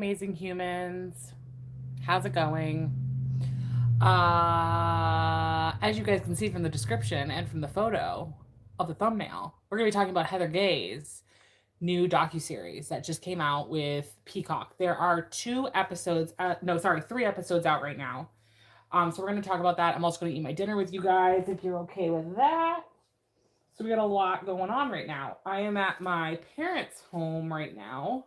Amazing humans. How's it going? As you guys can see from the description and from the photo of the thumbnail, we're going to be talking about Heather Gay's new docuseries that just came out with Peacock. There are 3 episodes out right now. So we're going to talk about that. I'm also going to eat my dinner with you guys if you're okay with that. So we got a lot going on right now. I am at my parents' home right now,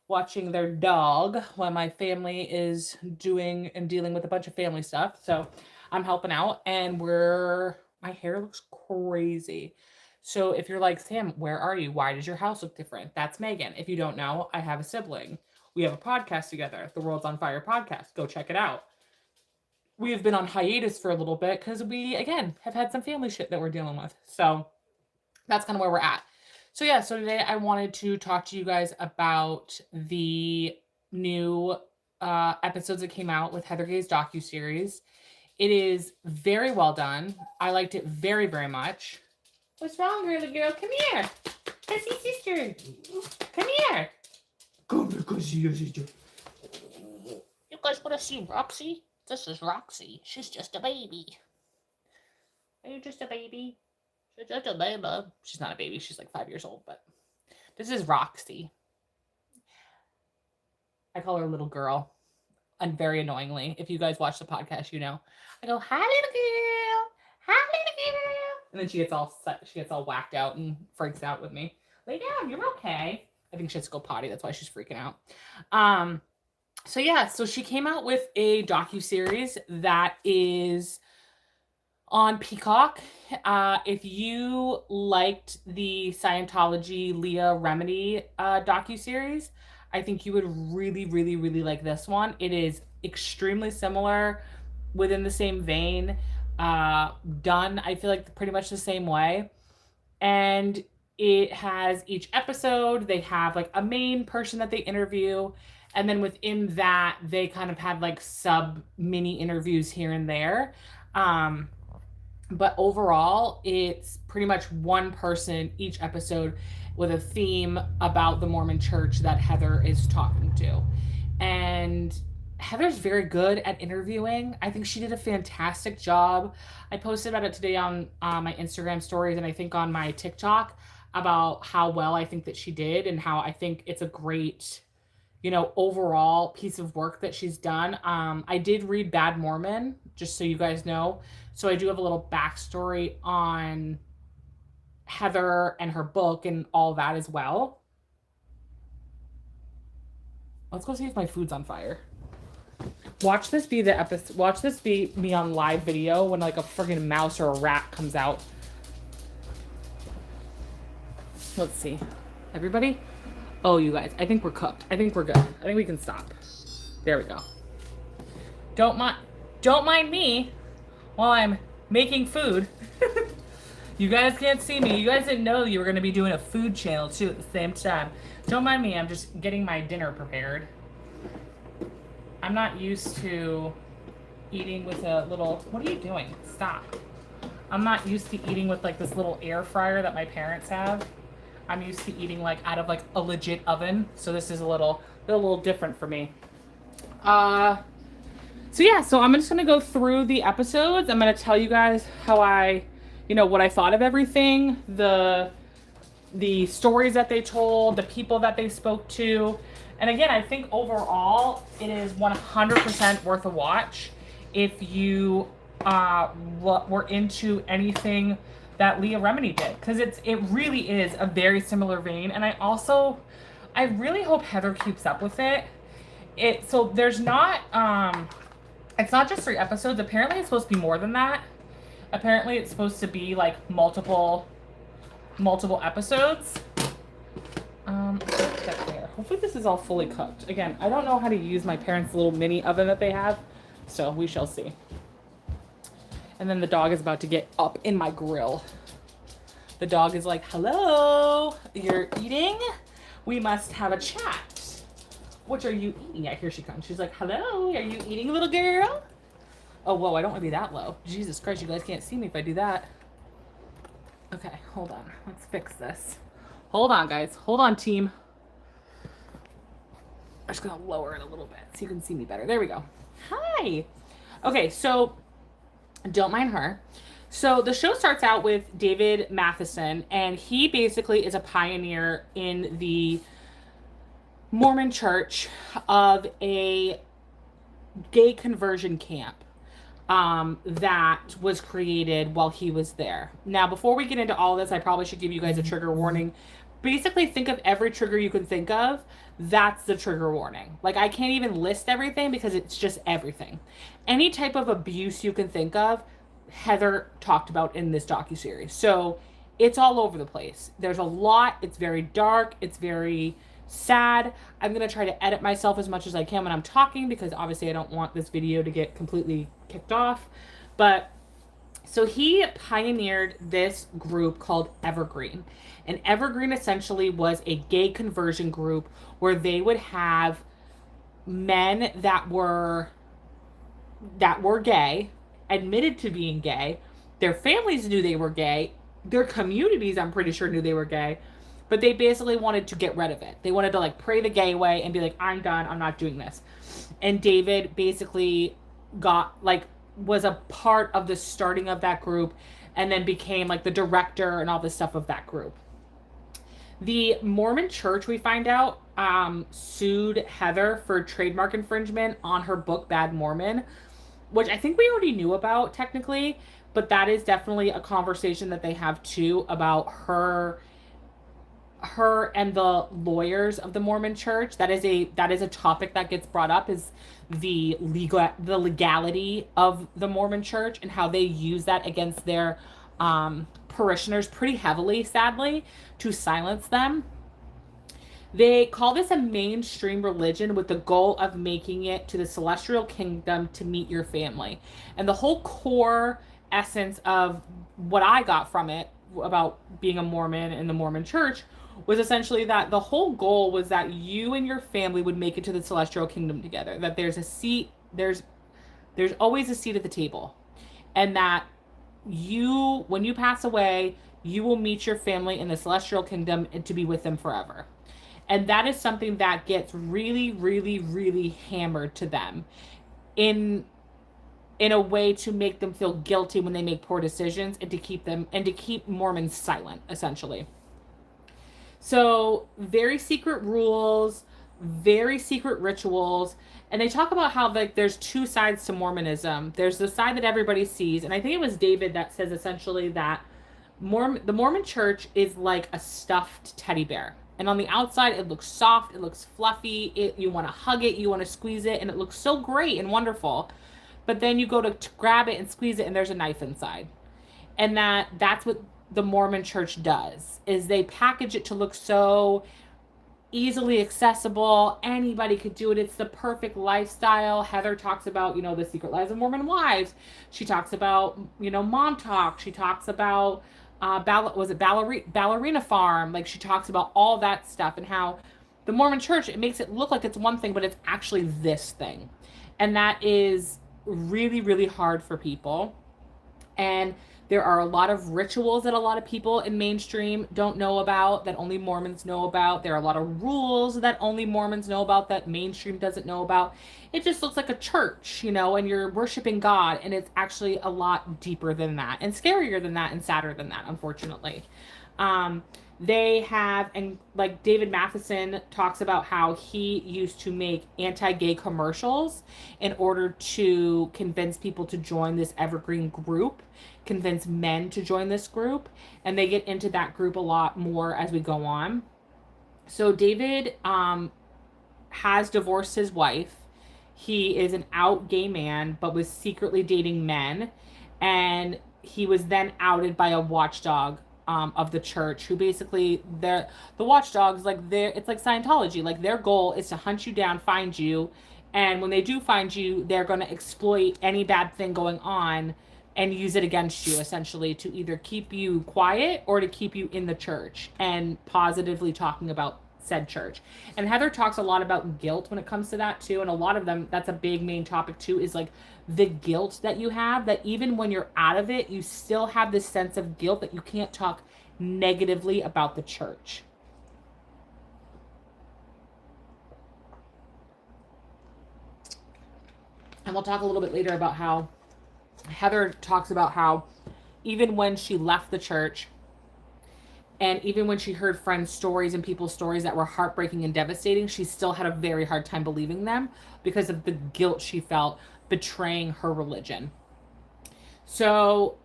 watching their dog while my family is doing and dealing with a bunch of family stuff. So I'm helping out, and my hair looks crazy. So if you're like, Sam, where are you? Why does your house look different? That's Megan. If you don't know, I have a sibling. We have a podcast together, the World's on Fire podcast. Go check it out. We have been on hiatus for a little bit because we, again, have had some family shit that we're dealing with. So that's kind of where we're at. So today I wanted to talk to you guys about the new episodes that came out with Heather Gay's docuseries. It is very well done. I liked it very, very much. What's wrong, girly girl? Come here. That's your sister. Come here. Come because your sister. You guys want to see Roxy? This is Roxy. She's just a baby. Are you just a baby? She's just a baby. She's not a baby. She's like 5 years old, but this is Roxy. I call her a little girl. And very annoyingly, if you guys watch the podcast, you know, I go, hi, little girl. Hi, little girl. And then she gets all whacked out and freaks out with me. Lay down. You're okay. I think she has to go potty. That's why she's freaking out. So she came out with a docuseries that is on Peacock. If you liked the Scientology Leah Remini docuseries, I think you would really, really, really like this one. It is extremely similar, within the same vein, done, I feel like, pretty much the same way. And it has each episode, they have like a main person that they interview, and then within that, they kind of have like sub mini interviews here and there. But overall, it's pretty much one person each episode with a theme about the Mormon church that Heather is talking to. And Heather's very good at interviewing. I think she did a fantastic job. I posted about it today on my Instagram stories and I think on my TikTok about how well I think that she did and how I think it's a great, overall piece of work that she's done. I did read Bad Mormon, just so you guys know. So I do have a little backstory on Heather and her book and all that as well. Let's go see if my food's on fire. Watch this be the episode. Watch this be me on live video when like a friggin' mouse or a rat comes out. Let's see. Everybody? Oh, you guys. I think we're cooked. I think we're good. I think we can stop. There we go. Don't mind me while I'm making food. You guys can't see me. You guys didn't know you were going to be doing a food channel too at the same time. Don't mind me. I'm just getting my dinner prepared. I'm not used to eating with a little... What are you doing? Stop. I'm not used to eating with like this little air fryer that my parents have. I'm used to eating like out of like a legit oven. So this is a little different for me. So I'm just going to go through the episodes. I'm going to tell you guys how what I thought of everything, the stories that they told, the people that they spoke to. And again, I think overall it is 100% worth a watch if you were into anything that Leah Remini did, because it really is a very similar vein. And I really hope Heather keeps up with it. So there's not it's not just 3 episodes. Apparently it's supposed to be more than that. Apparently it's supposed to be like multiple episodes. Hopefully this is all fully cooked. Again, I don't know how to use my parents' little mini oven that they have, so we shall see. And then the dog is about to get up in my grill. The dog is like, hello, you're eating? We must have a chat. What are you eating? Yeah, here she comes. She's like, hello, are you eating, little girl? Oh, whoa, I don't want to be that low. Jesus Christ, you guys can't see me if I do that. Okay, hold on. Let's fix this. Hold on, guys. Hold on, team. I'm just going to lower it a little bit so you can see me better. There we go. Hi. Okay, so don't mind her. So the show starts out with David Matheson, and he basically is a pioneer in the Mormon church of a gay conversion camp that was created while he was there. Now, before we get into all this, I probably should give you guys a trigger warning. Basically, think of every trigger you can think of. That's the trigger warning. Like, I can't even list everything because it's just everything. Any type of abuse you can think of, Heather talked about in this docuseries. So it's all over the place. There's a lot. It's very dark. It's very sad. I'm going to try to edit myself as much as I can when I'm talking because obviously I don't want this video to get completely kicked off. But so he pioneered this group called Evergreen. And Evergreen essentially was a gay conversion group where they would have men that were gay, admitted to being gay. Their families knew they were gay. Their communities, I'm pretty sure, knew they were gay. But they basically wanted to get rid of it. They wanted to like pray the gay away and be like, I'm done. I'm not doing this. And David basically was a part of the starting of that group and then became like the director and all this stuff of that group. The Mormon church, we find out, sued Heather for trademark infringement on her book, Bad Mormon, which I think we already knew about technically, but that is definitely a conversation that they have too about her and the lawyers of the Mormon church. That is a topic that gets brought up, is the legality of the Mormon church and how they use that against their parishioners pretty heavily, sadly, to silence them. They call this a mainstream religion with the goal of making it to the celestial kingdom to meet your family. And the whole core essence of what I got from it about being a Mormon in the Mormon church was essentially that the whole goal was that you and your family would make it to the celestial kingdom together, that there's a seat, there's always a seat at the table, and that you, when you pass away, you will meet your family in the celestial kingdom and to be with them forever. And that is something that gets really, really, really hammered to them in a way to make them feel guilty when they make poor decisions and to keep Mormons silent, essentially. So very secret rules, very secret rituals. And they talk about how like there's two sides to Mormonism. There's the side that everybody sees. And I think it was David that says essentially that the Mormon church is like a stuffed teddy bear. And on the outside, it looks soft, it looks fluffy, you want to hug it, you want to squeeze it, and it looks so great and wonderful. But then you go to grab it and squeeze it, and there's a knife inside. And that's what the Mormon church does, is they package it to look so easily accessible. Anybody could do it. It's the perfect lifestyle. Heather talks about, the secret lives of Mormon wives. She talks about, mom talk. She talks about, Ballerina Farm? Like, she talks about all that stuff and how the Mormon church, it makes it look like it's one thing, but it's actually this thing. And that is really, really hard for people. And there are a lot of rituals that a lot of people in mainstream don't know about, that only Mormons know about. There are a lot of rules that only Mormons know about that mainstream doesn't know about. It just looks like a church, and you're worshiping God, and it's actually a lot deeper than that, and scarier than that, and sadder than that, unfortunately. They have, and like David Matheson talks about how he used to make anti-gay commercials in order to convince people to join this Evergreen group, convince men to join this group, and they get into that group a lot more as we go on. So David has divorced his wife. He is an out gay man, but was secretly dating men, and he was then outed by a watchdog of the church, who basically, the watchdogs, like, it's like Scientology, like their goal is to hunt you down, find you, and when they do find you, they're going to exploit any bad thing going on and use it against you, essentially, to either keep you quiet or to keep you in the church and positively talking about said church. And Heather talks a lot about guilt when it comes to that too, and a lot of them, that's a big main topic too, is like the guilt that you have, that even when you're out of it, you still have this sense of guilt that you can't talk negatively about the church. And we'll talk a little bit later about how Heather talks about how even when she left the church, and even when she heard friends' stories and people's stories that were heartbreaking and devastating, she still had a very hard time believing them because of the guilt she felt betraying her religion. So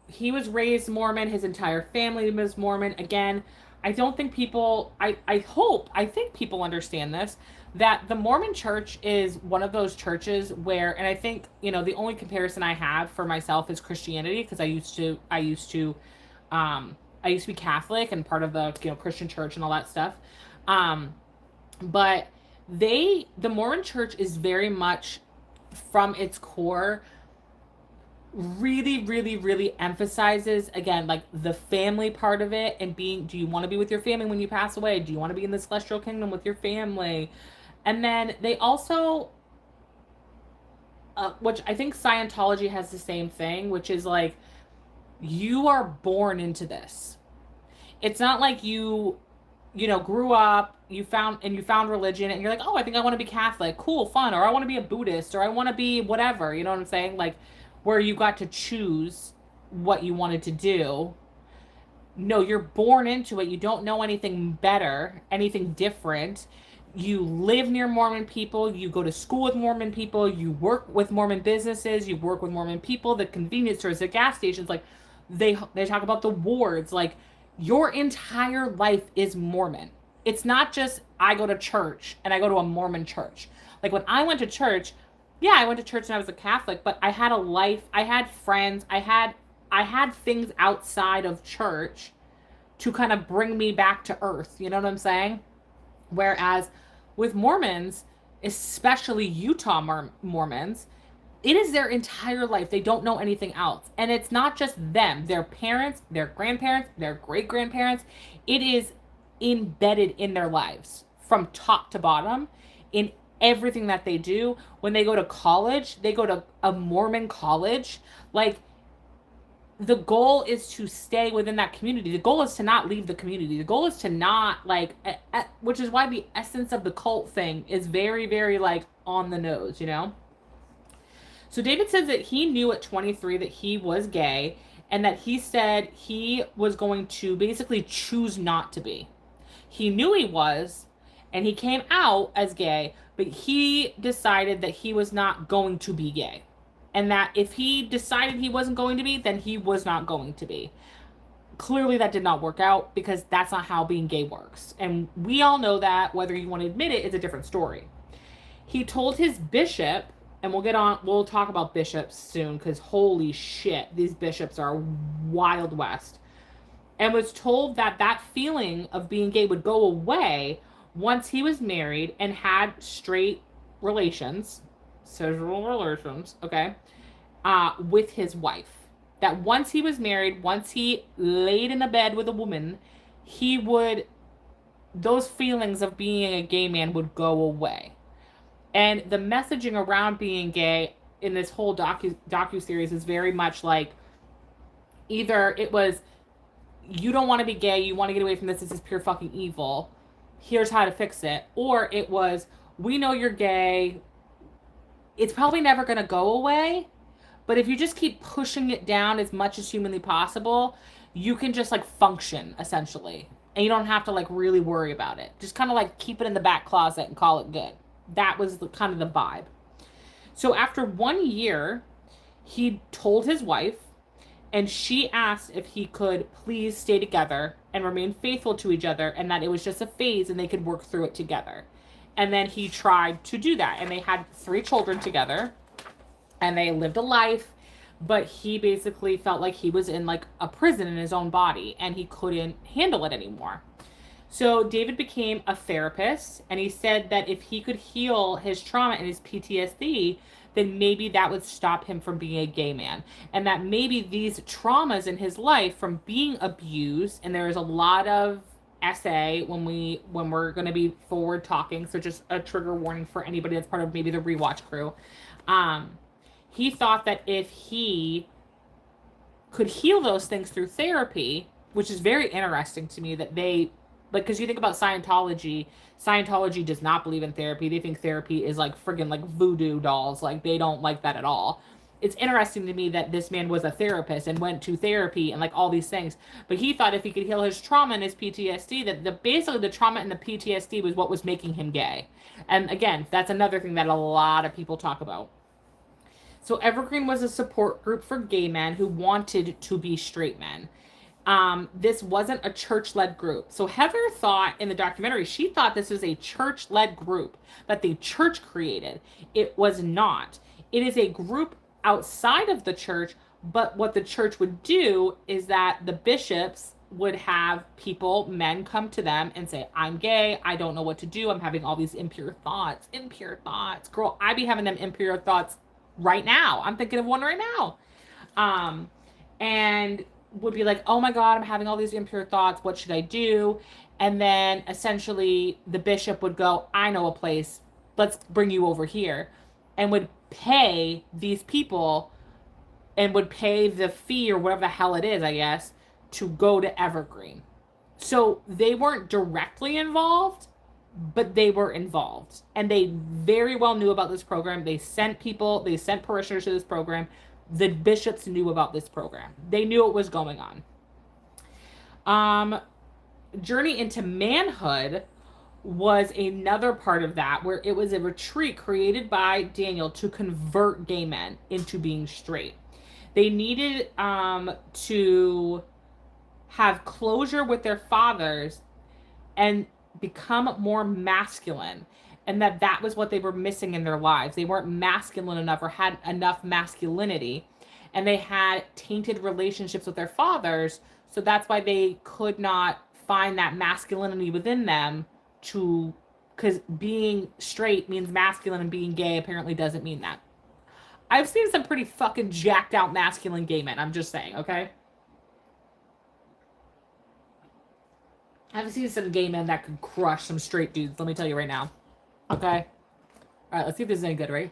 he was raised Mormon. His entire family was Mormon. Again, I don't think people, I think people understand this, that the Mormon church is one of those churches where, and I think, you know, the only comparison I have for myself is Christianity, because I used to be Catholic and part of the, you know, Christian church and all that stuff. But the Mormon church is very much from its core really, really, really emphasizes, again, like the family part of it, and being, do you want to be with your family when you pass away? Do you want to be in the celestial kingdom with your family? And then they also, which I think Scientology has the same thing, which is like, you are born into this. It's not like you know, grew up, you found religion, and you're like, oh, I think I want to be Catholic. Cool, fun. Or I want to be a Buddhist, or I want to be whatever. You know what I'm saying? Like, where you got to choose what you wanted to do. No, you're born into it. You don't know anything better, anything different. You live near Mormon people. You go to school with Mormon people. You work with Mormon businesses. You work with Mormon people. The convenience stores, the gas stations, like they talk about the wards. Like, your entire life is Mormon. It's not just I go to church and I go to a Mormon church. Like, when I went to church, yeah, I went to church and I was a Catholic, but I had a life. I had friends. I had things outside of church to kind of bring me back to earth. You know what I'm saying? Whereas with Mormons, especially Utah Mormons, it is their entire life. They don't know anything else. And it's not just them. Their parents, their grandparents, their great-grandparents. It is embedded in their lives from top to bottom in everything that they do. When they go to college, they go to a Mormon college. Like, the goal is to stay within that community. The goal is to not leave the community. The goal is to not, like, which is why the essence of the cult thing is very, very, like, on the nose, you know? So David says that he knew at 23 that he was gay, and that he said he was going to basically choose not to be. He knew he was, and he came out as gay, but he decided that he was not going to be gay. And that if he decided he wasn't going to be, then he was not going to be. Clearly that did not work out, because that's not how being gay works. And we all know that. Whether you want to admit it, it's a different story. He told his bishop, and we'll talk about bishops soon, because holy shit, these bishops are Wild West. And was told that that feeling of being gay would go away once he was married and had straight relations, sexual relations, okay, with his wife. That once he was married, once he laid in a bed with a woman, those feelings of being a gay man would go away. And the messaging around being gay in this whole docuseries is very much like, either it was, you don't want to be gay, you want to get away from this is pure fucking evil, here's how to fix it. Or it was, we know you're gay, it's probably never going to go away, but if you just keep pushing it down as much as humanly possible, you can just, like, function, essentially. And you don't have to, like, really worry about it. Just kind of, like, keep it in the back closet and call it good. That was kind of the vibe. So after 1 year, he told his wife, and she asked if he could please stay together and remain faithful to each other, and that it was just a phase and they could work through it together. And then he tried to do that, and they had 3 children together, and they lived a life, but he basically felt like he was in, like, a prison in his own body, and he couldn't handle it anymore. So David became a therapist, and he said that if he could heal his trauma and his PTSD, then maybe that would stop him from being a gay man. And that maybe these traumas in his life from being abused, and there is a lot of essay when we're going to be forward talking, so just a trigger warning for anybody that's part of maybe the rewatch crew. He thought that if he could heal those things through therapy, which is very interesting to me that they Like, because you think about Scientology does not believe in therapy. They think therapy is like friggin' like voodoo dolls. Like, they don't like that at all. It's interesting to me that this man was a therapist and went to therapy and like all these things. But he thought if he could heal his trauma and his PTSD, that basically the trauma and the PTSD was what was making him gay. And again, that's another thing that a lot of people talk about. So Evergreen was a support group for gay men who wanted to be straight men. This wasn't a church-led group. So Heather thought in the documentary, she thought this was a church-led group that the church created. It was not. It is a group outside of the church, but what the church would do is that the bishops would have men come to them and say, I'm gay, I don't know what to do, I'm having all these impure thoughts. Girl, I be having them impure thoughts right now. I'm thinking of one right now. And would be like, oh my God, I'm having all these impure thoughts. What should I do? And then essentially the bishop would go, I know a place. Let's bring you over here. And would pay these people and would pay the fee or whatever the hell it is, I guess, to go to Evergreen. So they weren't directly involved, but they were involved. And they very well knew about this program. They sent parishioners to this program. The bishops knew about this program. They knew what was going on. Journey into Manhood was another part of that, where it was a retreat created by Daniel to convert gay men into being straight. They needed to have closure with their fathers and become more masculine, and that was what they were missing in their lives. They weren't masculine enough or had enough masculinity, and they had tainted relationships with their fathers, so that's why they could not find that masculinity within them, because being straight means masculine and being gay apparently doesn't mean that. I've seen some pretty fucking jacked out masculine gay men, I'm just saying, okay? I've seen some gay men that could crush some straight dudes, let me tell you right now. Okay? Alright, let's see if this is any good, right?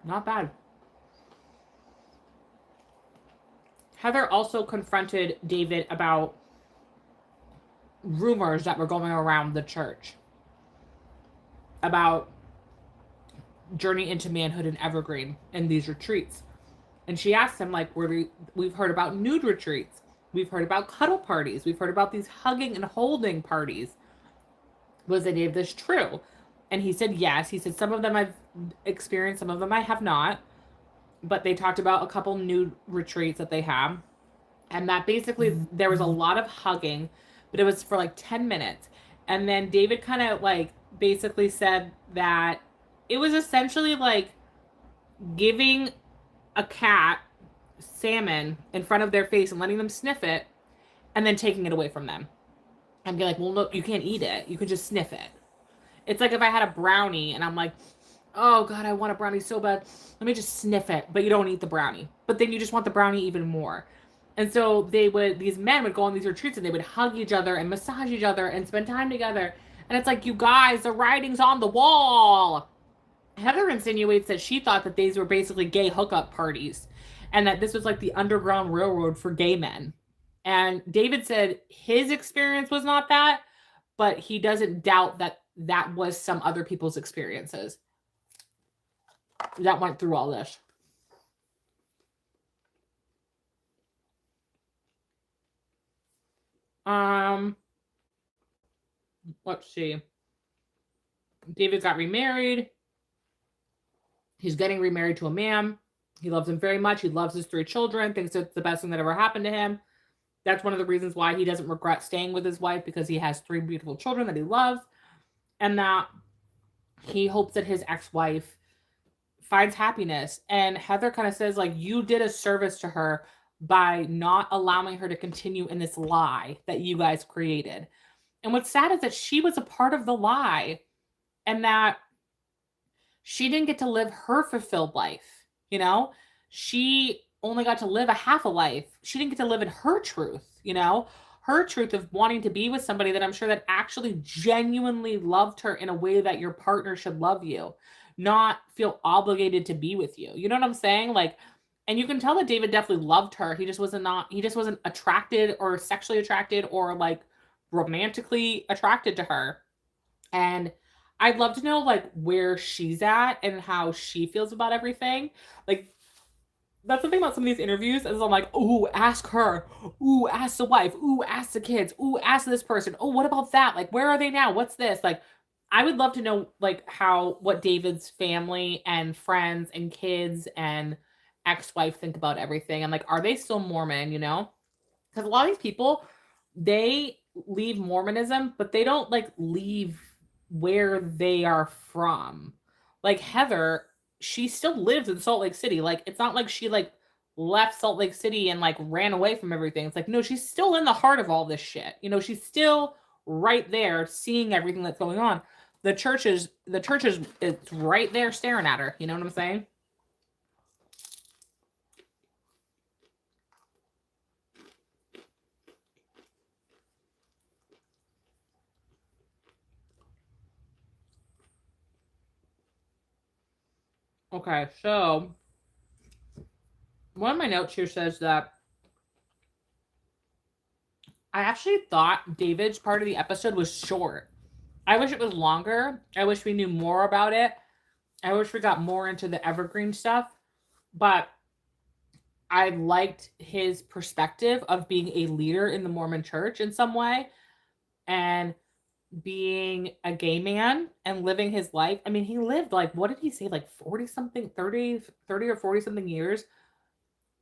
Not bad. Heather also confronted David about rumors that were going around the church about Journey into Manhood and Evergreen and these retreats. And she asked him, like, we've heard about nude retreats. We've heard about cuddle parties. We've heard about these hugging and holding parties. Was any of this true? And he said yes. He said some of them I've experienced, some of them I have not. But they talked about a couple nude retreats that they have. And that basically there was a lot of hugging, but it was for like 10 minutes. And then David kind of like basically said that it was essentially like giving a cat salmon in front of their face and letting them sniff it and then taking it away from them and be like, well, no, you can't eat it, you can just sniff it. It's like if I had a brownie and I'm like, oh God, I want a brownie so bad, let me just sniff it, but you don't eat the brownie, but then you just want the brownie even more. And so these men would go on these retreats and they would hug each other and massage each other and spend time together, and it's like, you guys, the writing's on the wall. Heather insinuates that she thought that these were basically gay hookup parties and that this was like the Underground Railroad for gay men. And David said his experience was not that, but he doesn't doubt that that was some other people's experiences that went through all this. Let's see. David got remarried. He's getting remarried to a man. He loves him very much. He loves his 3 children, thinks it's the best thing that ever happened to him. That's one of the reasons why he doesn't regret staying with his wife, because he has 3 beautiful children that he loves, and that he hopes that his ex-wife finds happiness. And Heather kind of says, like, you did a service to her by not allowing her to continue in this lie that you guys created. And what's sad is that she was a part of the lie, and that she didn't get to live her fulfilled life. You know, she only got to live a half a life. She didn't get to live in her truth, you know, her truth of wanting to be with somebody that I'm sure that actually genuinely loved her in a way that your partner should love you, not feel obligated to be with you. You know what I'm saying? Like, And you can tell that David definitely loved her. He just wasn't attracted or sexually attracted or like romantically attracted to her. And I'd love to know like where she's at and how she feels about everything. Like that's the thing about some of these interviews is I'm like, ooh, ask her. Ooh, ask the wife. Ooh, ask the kids. Ooh, ask this person. Oh, what about that? Like, where are they now? What's this? Like, I would love to know like what David's family and friends and kids and ex-wife think about everything. And like, are they still Mormon, you know? Because a lot of these people, they leave Mormonism, but they don't like leave where they are from. Like Heather, she still lives in Salt Lake City. Like it's not like she like left Salt Lake City and like ran away from everything. It's like no, she's still in the heart of all this shit. You know, she's still right there seeing everything that's going on. The church is it's right there staring at her. You know what I'm saying? Okay, so one of my notes here says that I actually thought David's part of the episode was short. I wish it was longer. I wish we knew more about it. I wish we got more into the evergreen stuff. But I liked his perspective of being a leader in the Mormon church in some way and being a gay man and living his life. I mean, he lived like, what did he say? Like 40 something, 30 or 40 something years,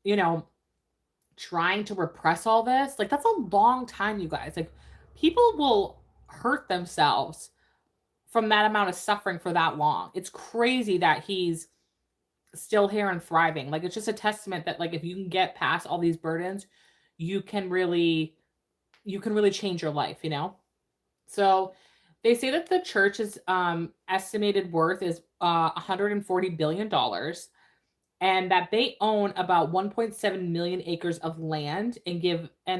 you know, trying to repress all this. Like, that's a long time, you guys. Like, people will hurt themselves from that amount of suffering for that long. It's crazy that he's still here and thriving. Like, it's just a testament that like if you can get past all these burdens, you can really change your life, you know? So they say that the church's estimated worth is $140 billion and that they own about 1.7 million acres of land and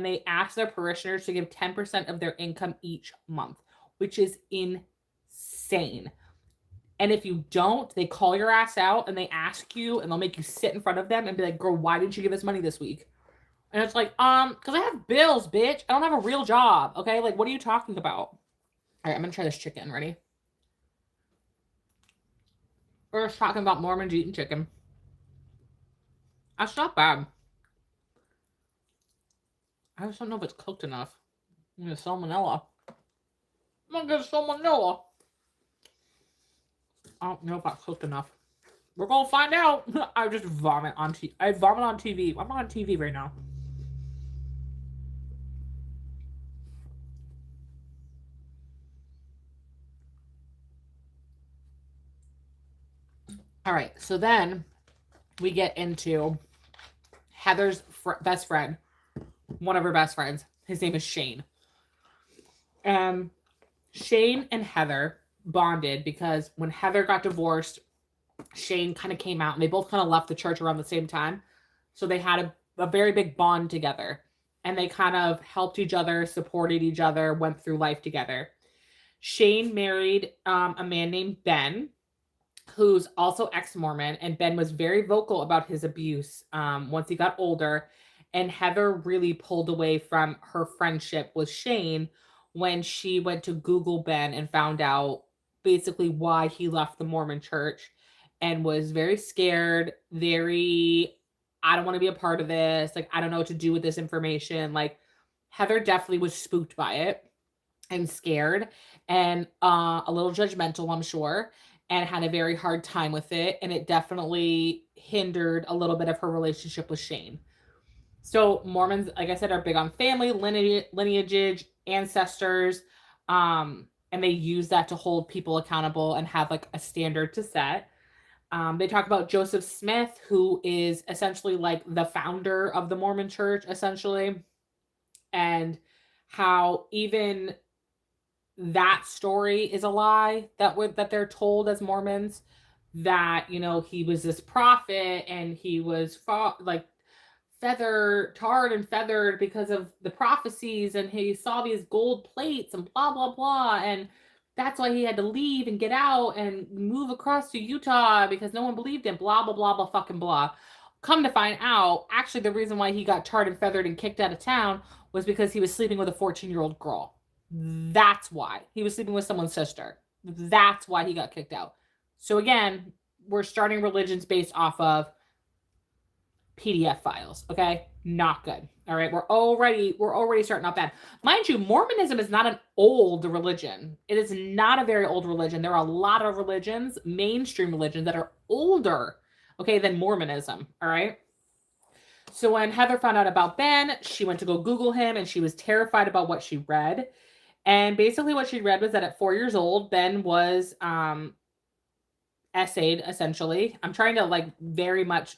they ask their parishioners to give 10% of their income each month, which is insane. And if you don't, they call your ass out and they ask you and they'll make you sit in front of them and be like, girl, why didn't you give us money this week? And it's like, because I have bills, bitch. I don't have a real job. Okay. Like, what are you talking about? All right, I'm gonna try this chicken. Ready? We're just talking about Mormons eating chicken. That's not bad. I just don't know if it's cooked enough. I'm gonna salmonella. I'm gonna get salmonella. I don't know if that's cooked enough. We're gonna find out. I just vomit on TV. I vomit on TV. I'm on TV right now. All right, so then we get into Heather's best friend, one of her best friends. His name is Shane. Shane and Heather bonded because when Heather got divorced, Shane kind of came out and they both kind of left the church around the same time. So they had a very big bond together and they kind of helped each other, supported each other, went through life together. Shane married a man named Ben, who's also ex-Mormon, and Ben was very vocal about his abuse once he got older. And Heather really pulled away from her friendship with Shane when she went to Google Ben and found out basically why he left the Mormon church and was very scared, very, I don't want to be a part of this. Like, I don't know what to do with this information. Like, Heather definitely was spooked by it and scared and a little judgmental, I'm sure, and had a very hard time with it. And it definitely hindered a little bit of her relationship with Shane. So Mormons, like I said, are big on family, lineage, ancestors, and they use that to hold people accountable and have like a standard to set. They talk about Joseph Smith, who is essentially like the founder of the Mormon church, essentially, and how even that story is a lie that they're told as Mormons, that he was this prophet and he was like tarred and feathered because of the prophecies, and he saw these gold plates and blah blah blah, and that's why he had to leave and get out and move across to Utah because no one believed him, blah blah blah blah fucking blah. Come to find out, actually, the reason why he got tarred and feathered and kicked out of town was because he was sleeping with a 14-year-old girl. That's why. He was sleeping with someone's sister. That's why he got kicked out. So again, we're starting religions based off of PDF files, okay? Not good. All right, we're already starting off bad. Mind you, Mormonism is not an old religion. It is not a very old religion. There are a lot of religions, mainstream religions, that are older, okay, than Mormonism. All right. So when Heather found out about Ben, she went to go Google him, and she was terrified about what she read. And basically, what she read was that at 4 years old, Ben was essayed. Essentially, I'm trying to like very much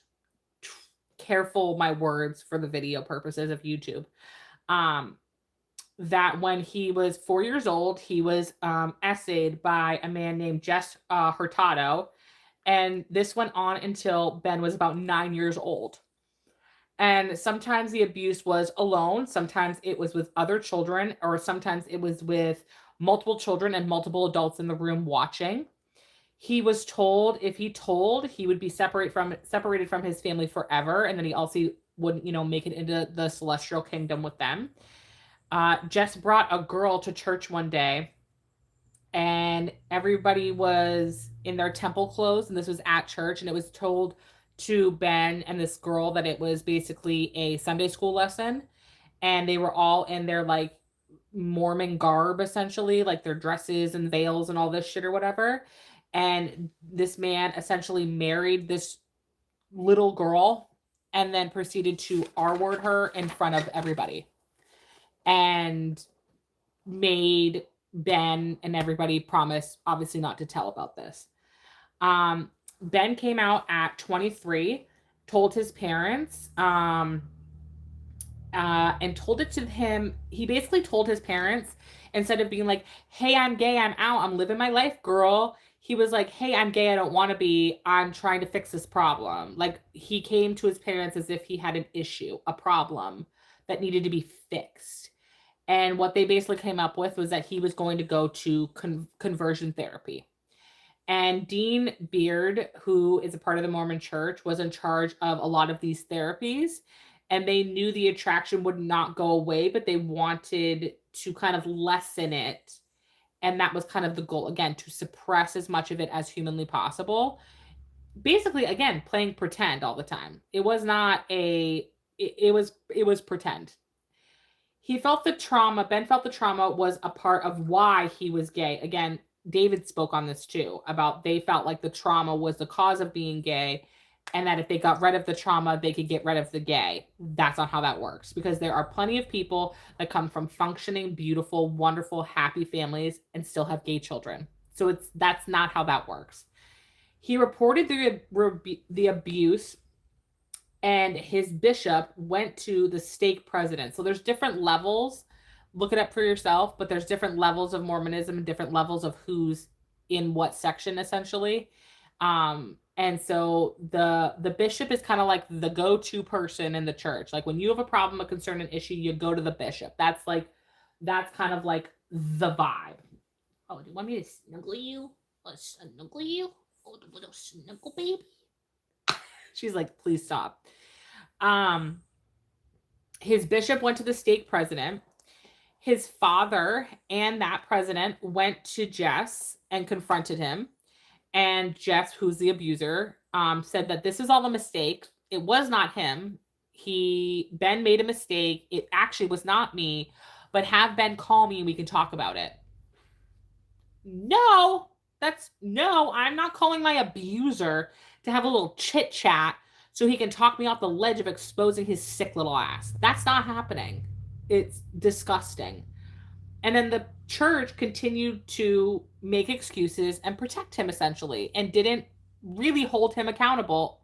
careful my words for the video purposes of YouTube. That when he was 4 years old, he was essayed by a man named Jess Hurtado, and this went on until Ben was about 9 years old. And sometimes the abuse was alone, sometimes it was with other children, or sometimes it was with multiple children and multiple adults in the room watching. He was told if he told, he would be separated from his family forever, and then he also wouldn't, make it into the celestial kingdom with them. Jess brought a girl to church one day, and everybody was in their temple clothes, and this was at church, and it was told to Ben and this girl that it was basically a Sunday school lesson, and they were all in their like Mormon garb, essentially, like their dresses and veils and all this shit or whatever. And this man essentially married this little girl and then proceeded to R-word her in front of everybody, and made Ben and everybody promise, obviously, not to tell about this. Ben came out at 23, told his parents, and told it to him. He basically told his parents, instead of being like, hey, I'm gay, I'm out, I'm living my life, girl. He was like, hey, I'm gay, I don't want to be, I'm trying to fix this problem. Like, he came to his parents as if he had an issue, a problem that needed to be fixed. And what they basically came up with was that he was going to go to conversion therapy. And Dean Beard, who is a part of the Mormon Church, was in charge of a lot of these therapies. And they knew the attraction would not go away, but they wanted to kind of lessen it. And that was kind of the goal, again, to suppress as much of it as humanly possible. Basically, again, playing pretend all the time. It was not it was pretend. He felt the trauma, Ben felt the trauma was a part of why he was gay. Again, David spoke on this too, about they felt like the trauma was the cause of being gay, and that if they got rid of the trauma, they could get rid of the gay. That's not how that works, because there are plenty of people that come from functioning, beautiful, wonderful, happy families and still have gay children. So that's not how that works. He reported the abuse, and his bishop went to the stake president. So there's different levels. Look it up for yourself, but there's different levels of Mormonism and different levels of who's in what section, essentially. And so the bishop is kind of like the go-to person in the church. Like when you have a problem, a concern, an issue, you go to the bishop. That's kind of like the vibe. Oh, do you want me to snuggle you? Snuggle you? Oh, the little snuggle baby. She's like, please stop. His bishop went to the stake president. His father and that president went to Jess and confronted him. And Jess, who's the abuser, said that this is all a mistake. It was not him. Ben made a mistake. It actually was not me, but have Ben call me and we can talk about it. No, I'm not calling my abuser to have a little chit chat so he can talk me off the ledge of exposing his sick little ass. That's not happening. It's disgusting. And then the church continued to make excuses and protect him, essentially, and didn't really hold him accountable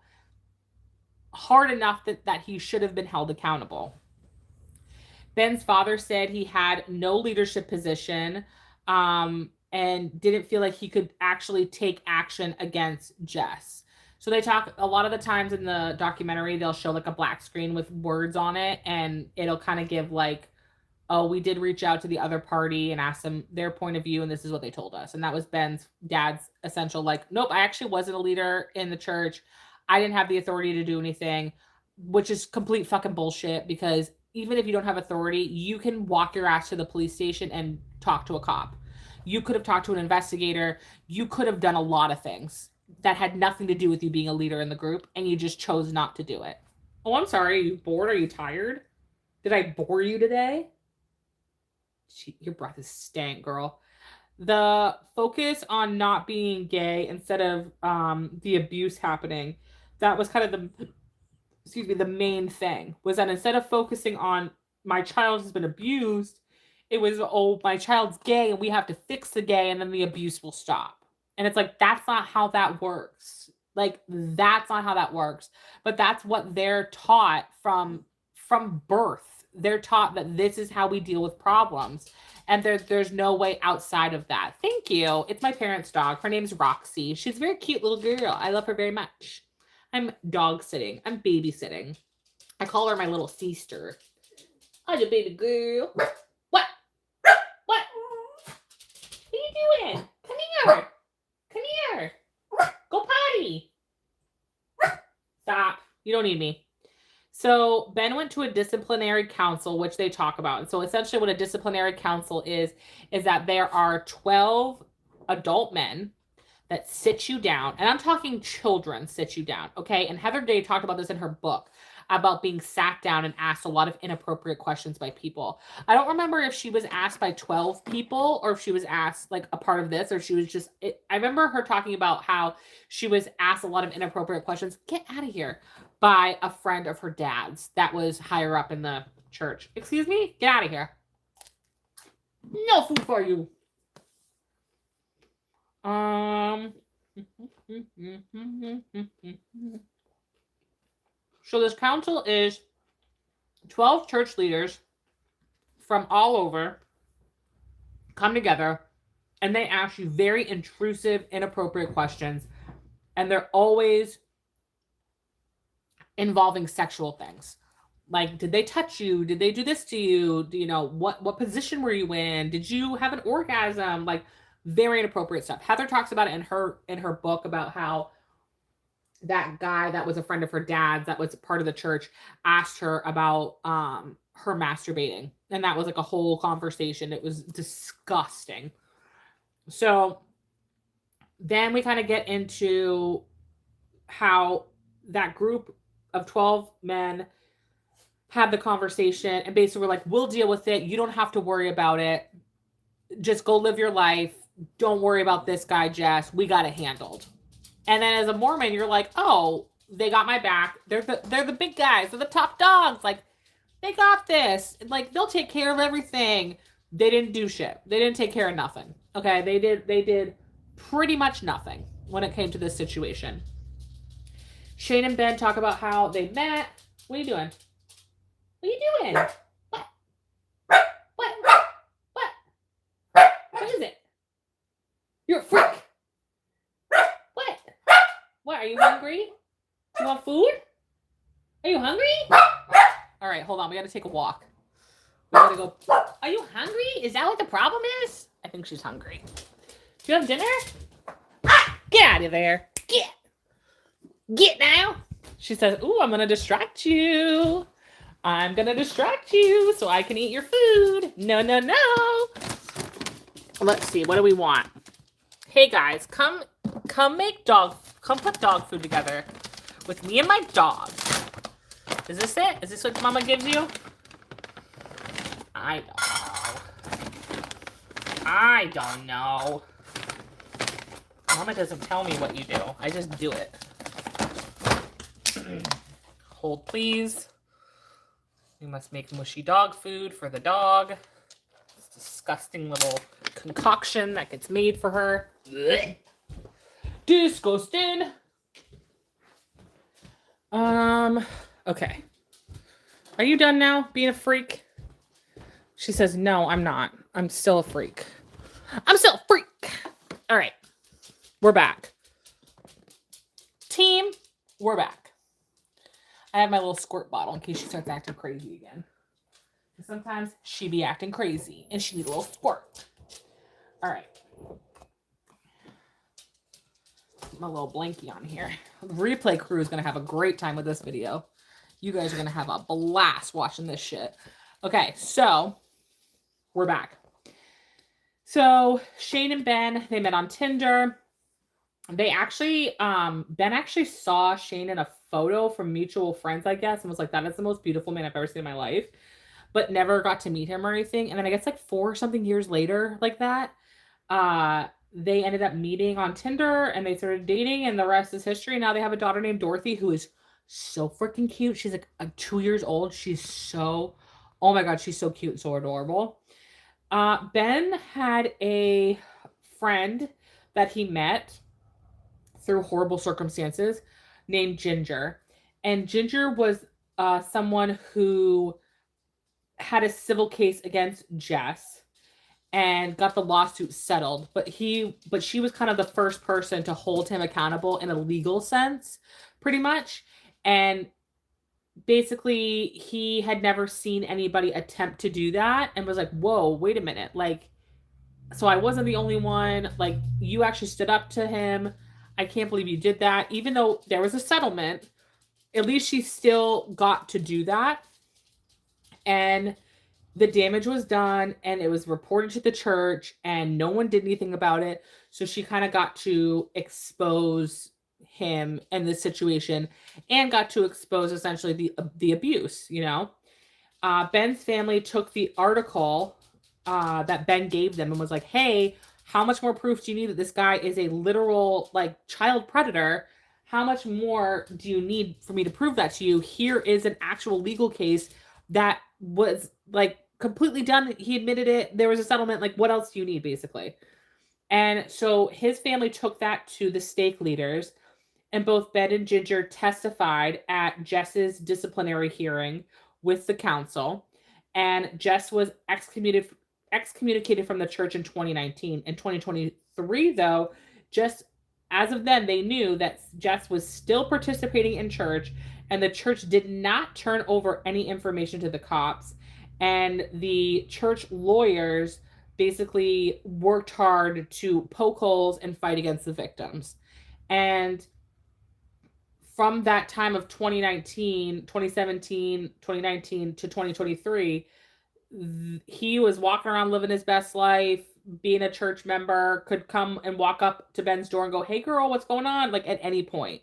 hard enough that he should have been held accountable. Ben's father said he had no leadership position, and didn't feel like he could actually take action against Jess. So they talk a lot of the times in the documentary, they'll show like a black screen with words on it, and it'll kind of give like, oh, we did reach out to the other party and ask them their point of view, and this is what they told us. And that was Ben's dad's essential, like, nope, I actually wasn't a leader in the church. I didn't have the authority to do anything, which is complete fucking bullshit, because even if you don't have authority, you can walk your ass to the police station and talk to a cop. You could have talked to an investigator. You could have done a lot of things that had nothing to do with you being a leader in the group, and you just chose not to do it. Oh, I'm sorry. Are you bored? Are you tired? Did I bore you today? Your breath is stank, girl. The focus on not being gay instead of the abuse happening, that was kind of the main thing, was that instead of focusing on my child has been abused, it was, oh, my child's gay and we have to fix the gay and then the abuse will stop. And it's like, that's not how that works. Like, that's not how that works. But that's what they're taught from birth. They're taught that this is how we deal with problems. And there's no way outside of that. Thank you. It's my parents' dog. Her name's Roxy. She's a very cute little girl. I love her very much. I'm dog sitting. I'm babysitting. I call her my little sister. Oh, you baby girl. What? What? What are you doing? Come here. Come here. Go potty. Stop. You don't need me. So Ben went to a disciplinary council, which they talk about. And so essentially what a disciplinary council is that there are 12 adult men that sit you down. And I'm talking children sit you down, okay? And Heather Gay talked about this in her book, about being sat down and asked a lot of inappropriate questions by people. I don't remember if she was asked by 12 people or if she was asked like a part of this, or she was just, I remember her talking about how she was asked a lot of inappropriate questions. Get out of here. By a friend of her dad's that was higher up in the church. Excuse me? Get out of here. No food for you. So this council is 12 church leaders from all over come together, and they ask you very intrusive, inappropriate questions, and they're always involving sexual things. Like, did they touch you? Did they do this to you? Do you know what position were you in? Did you have an orgasm? Like, very inappropriate stuff. Heather talks about it in her book about how that guy that was a friend of her dad's that was part of the church asked her about her masturbating, and that was like a whole conversation. It was disgusting. So then we kind of get into how that group of 12 men had the conversation and basically were like, we'll deal with it. You don't have to worry about it. Just go live your life. Don't worry about this guy, Jess. We got it handled. And then as a Mormon, you're like, oh, they got my back. They're the big guys. They're the top dogs. Like, they got this. Like, they'll take care of everything. They didn't do shit. They didn't take care of nothing. Okay, they did pretty much nothing when it came to this situation. Shane and Ben talk about how they met. What are you doing? What are you doing? What? What is it? You're a freak. What? What? Are you hungry? You want food? Are you hungry? All right, hold on. We got to take a walk. We got to go. Are you hungry? Is that what the problem is? I think she's hungry. Do you have dinner? Get out of there. Get now. She says, ooh, I'm going to distract you. I'm going to distract you so I can eat your food. No. Let's see. What do we want? Hey, guys, come put dog food together with me and my dog. Is this it? Is this what Mama gives you? I don't know. Mama doesn't tell me what you do. I just do it. Hold, please. We must make mushy dog food for the dog. This disgusting little concoction that gets made for her. Blech. Disgusting. Okay. Are you done now being a freak? She says, no, I'm not. I'm still a freak. I'm still a freak. All right. We're back. Team, we're back. I have my little squirt bottle in case she starts acting crazy again. Sometimes she be acting crazy and she needs a little squirt. All right. my little blankie on here. The replay crew is going to have a great time with this video. You guys are going to have a blast watching this shit. Okay, so we're back. So Shane and Ben, they met on Tinder. They actually, Ben actually saw Shane in a photo from mutual friends, I guess, and was like, that is the most beautiful man I've ever seen in my life, but never got to meet him or anything. And then I guess like 4 or something years later, like that, they ended up meeting on Tinder and they started dating, and the rest is history. Now they have a daughter named Dorothy who is so freaking cute. She's like 2 years old. She's so, oh my God, she's so cute and so adorable. Ben had a friend that he met through horrible circumstances named Ginger. And Ginger was someone who had a civil case against Jess and got the lawsuit settled. But she was kind of the first person to hold him accountable in a legal sense, pretty much. And basically he had never seen anybody attempt to do that and was like, whoa, wait a minute. Like, so I wasn't the only one. Like, you actually stood up to him. I can't believe you did that. Even though there was a settlement, at least she still got to do that. And the damage was done and it was reported to the church and no one did anything about it. So she kind of got to expose him and this situation and got to expose essentially the abuse, you know. Ben's family took the article that Ben gave them and was like, hey, how much more proof do you need that this guy is a literal like child predator? How much more do you need for me to prove that to you? Here is an actual legal case that was like completely done. He admitted it. There was a settlement. Like, what else do you need, basically? And so his family took that to the stake leaders, and both Ben and Ginger testified at Jess's disciplinary hearing with the council. And Jess was excommunicated from the church in 2019. In 2023, though, just as of then, they knew that Jess was still participating in church, and the church did not turn over any information to the cops. And the church lawyers basically worked hard to poke holes and fight against the victims. And from that time of 2017, 2019 to 2023, he was walking around living his best life, being a church member, could come and walk up to Ben's door and go, hey girl, what's going on? Like, at any point.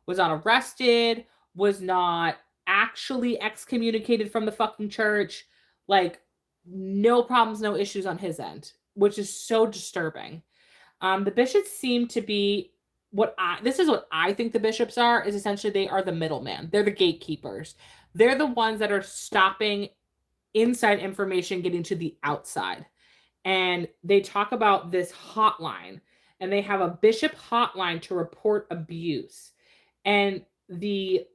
Was not arrested, was not actually excommunicated from the fucking church. Like, no problems, no issues on his end, which is so disturbing. The bishops seem to be this is what I think the bishops are, is essentially they are the middleman. They're the gatekeepers. They're the ones that are stopping inside information getting to the outside. And they talk about this hotline, and they have a bishop hotline to report abuse. And the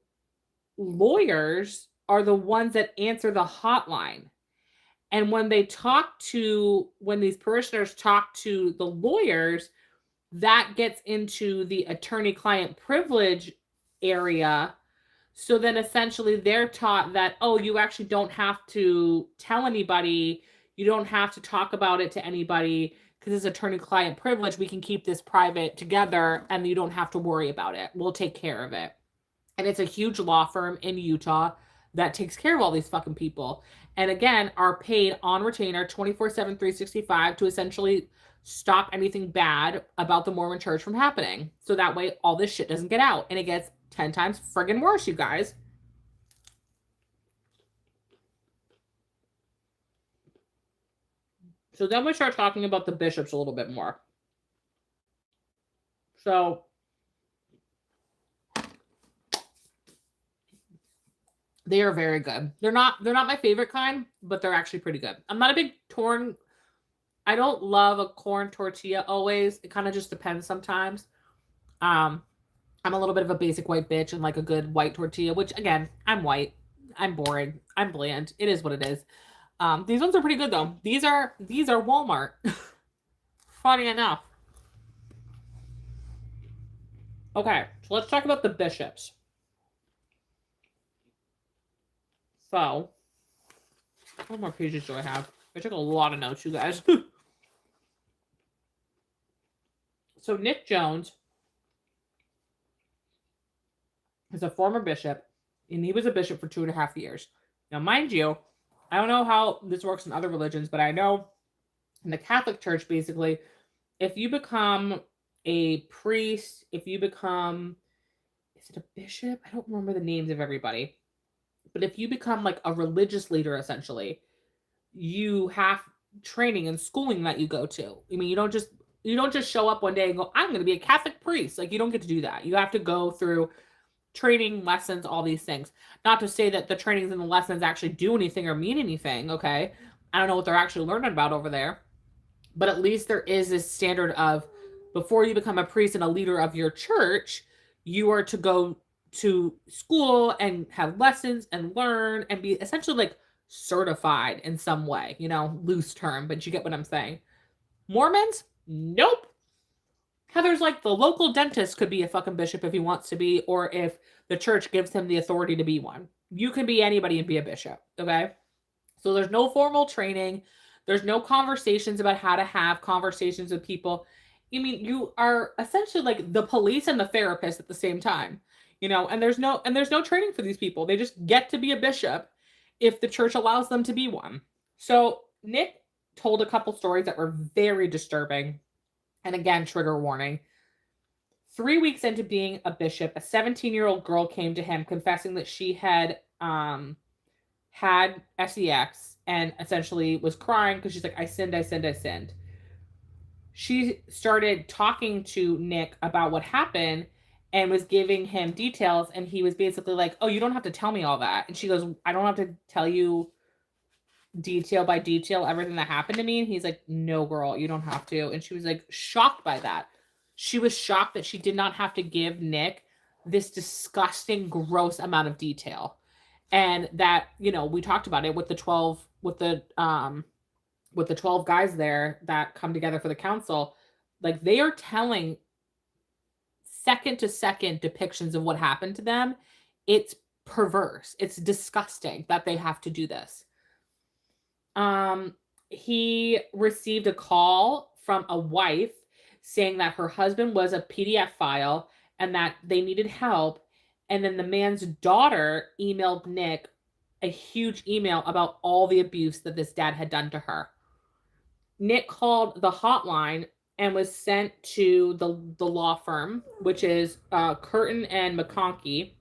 lawyers are the ones that answer the hotline. And when these parishioners talk to the lawyers, that gets into the attorney-client privilege area. So then essentially they're taught that, oh, you actually don't have to tell anybody. You don't have to talk about it to anybody because it's attorney-client privilege. We can keep this private together and you don't have to worry about it. We'll take care of it. And it's a huge law firm in Utah that takes care of all these fucking people. And again, are paid on retainer 24/7, 365 to essentially stop anything bad about the Mormon church from happening. So that way all this shit doesn't get out. And it gets 10 times friggin' worse, you guys. So then we start talking about the bishops a little bit more. So they are very good. They're not my favorite kind, but they're actually pretty good. I'm not a big I don't love a corn tortilla always. It kind of just depends sometimes. I'm a little bit of a basic white bitch and like a good white tortilla, which again, I'm white. I'm boring. I'm bland. It is what it is. These ones are pretty good though. These are Walmart. Funny enough. Okay, so let's talk about the bishops. So, how many more pages do I have? I took a lot of notes, you guys. So Nick Jones is a former bishop, and he was a bishop for 2.5 years. Now, mind you, I don't know how this works in other religions, but I know in the Catholic Church, basically, if you become a priest, if you become, is it a bishop? I don't remember the names of everybody. But if you become like a religious leader, essentially, you have training and schooling that you go to. I mean, you don't just show up one day and go, I'm going to be a Catholic priest. Like, you don't get to do that. You have to go through training, lessons, all these things. Not to say that the trainings and the lessons actually do anything or mean anything, okay? I don't know what they're actually learning about over there. But at least there is this standard of, before you become a priest and a leader of your church, you are to go to school and have lessons and learn and be essentially like certified in some way, loose term, but you get what I'm saying. Mormons, nope. Heather's like, the local dentist could be a fucking bishop if he wants to be, or if the church gives him the authority to be one. You can be anybody and be a bishop, okay? So there's no formal training. There's no conversations about how to have conversations with people. I mean, you are essentially like the police and the therapist at the same time, and there's no training for these people. They just get to be a bishop if the church allows them to be one. So Nick told a couple stories that were very disturbing. And again, trigger warning. 3 weeks into being a bishop, a 17-year-old girl came to him confessing that she had had sex and essentially was crying because she's like, I sinned. She started talking to Nick about what happened and was giving him details, and he was basically like, oh, you don't have to tell me all that. And she goes, I don't have to tell you detail by detail everything that happened to me. And he's like, no, girl, you don't have to. And she was like shocked by that. She was shocked that she did not have to give Nick this disgusting, gross amount of detail. And that, we talked about it with the 12 guys there that come together for the council. Like, they are telling second to second depictions of what happened to them. It's perverse. It's disgusting that they have to do this. He received a call from a wife saying that her husband was a PDF file and that they needed help. And then the man's daughter emailed Nick a huge email about all the abuse that this dad had done to her. Nick called the hotline and was sent to the law firm, which is Curtin and McConkie.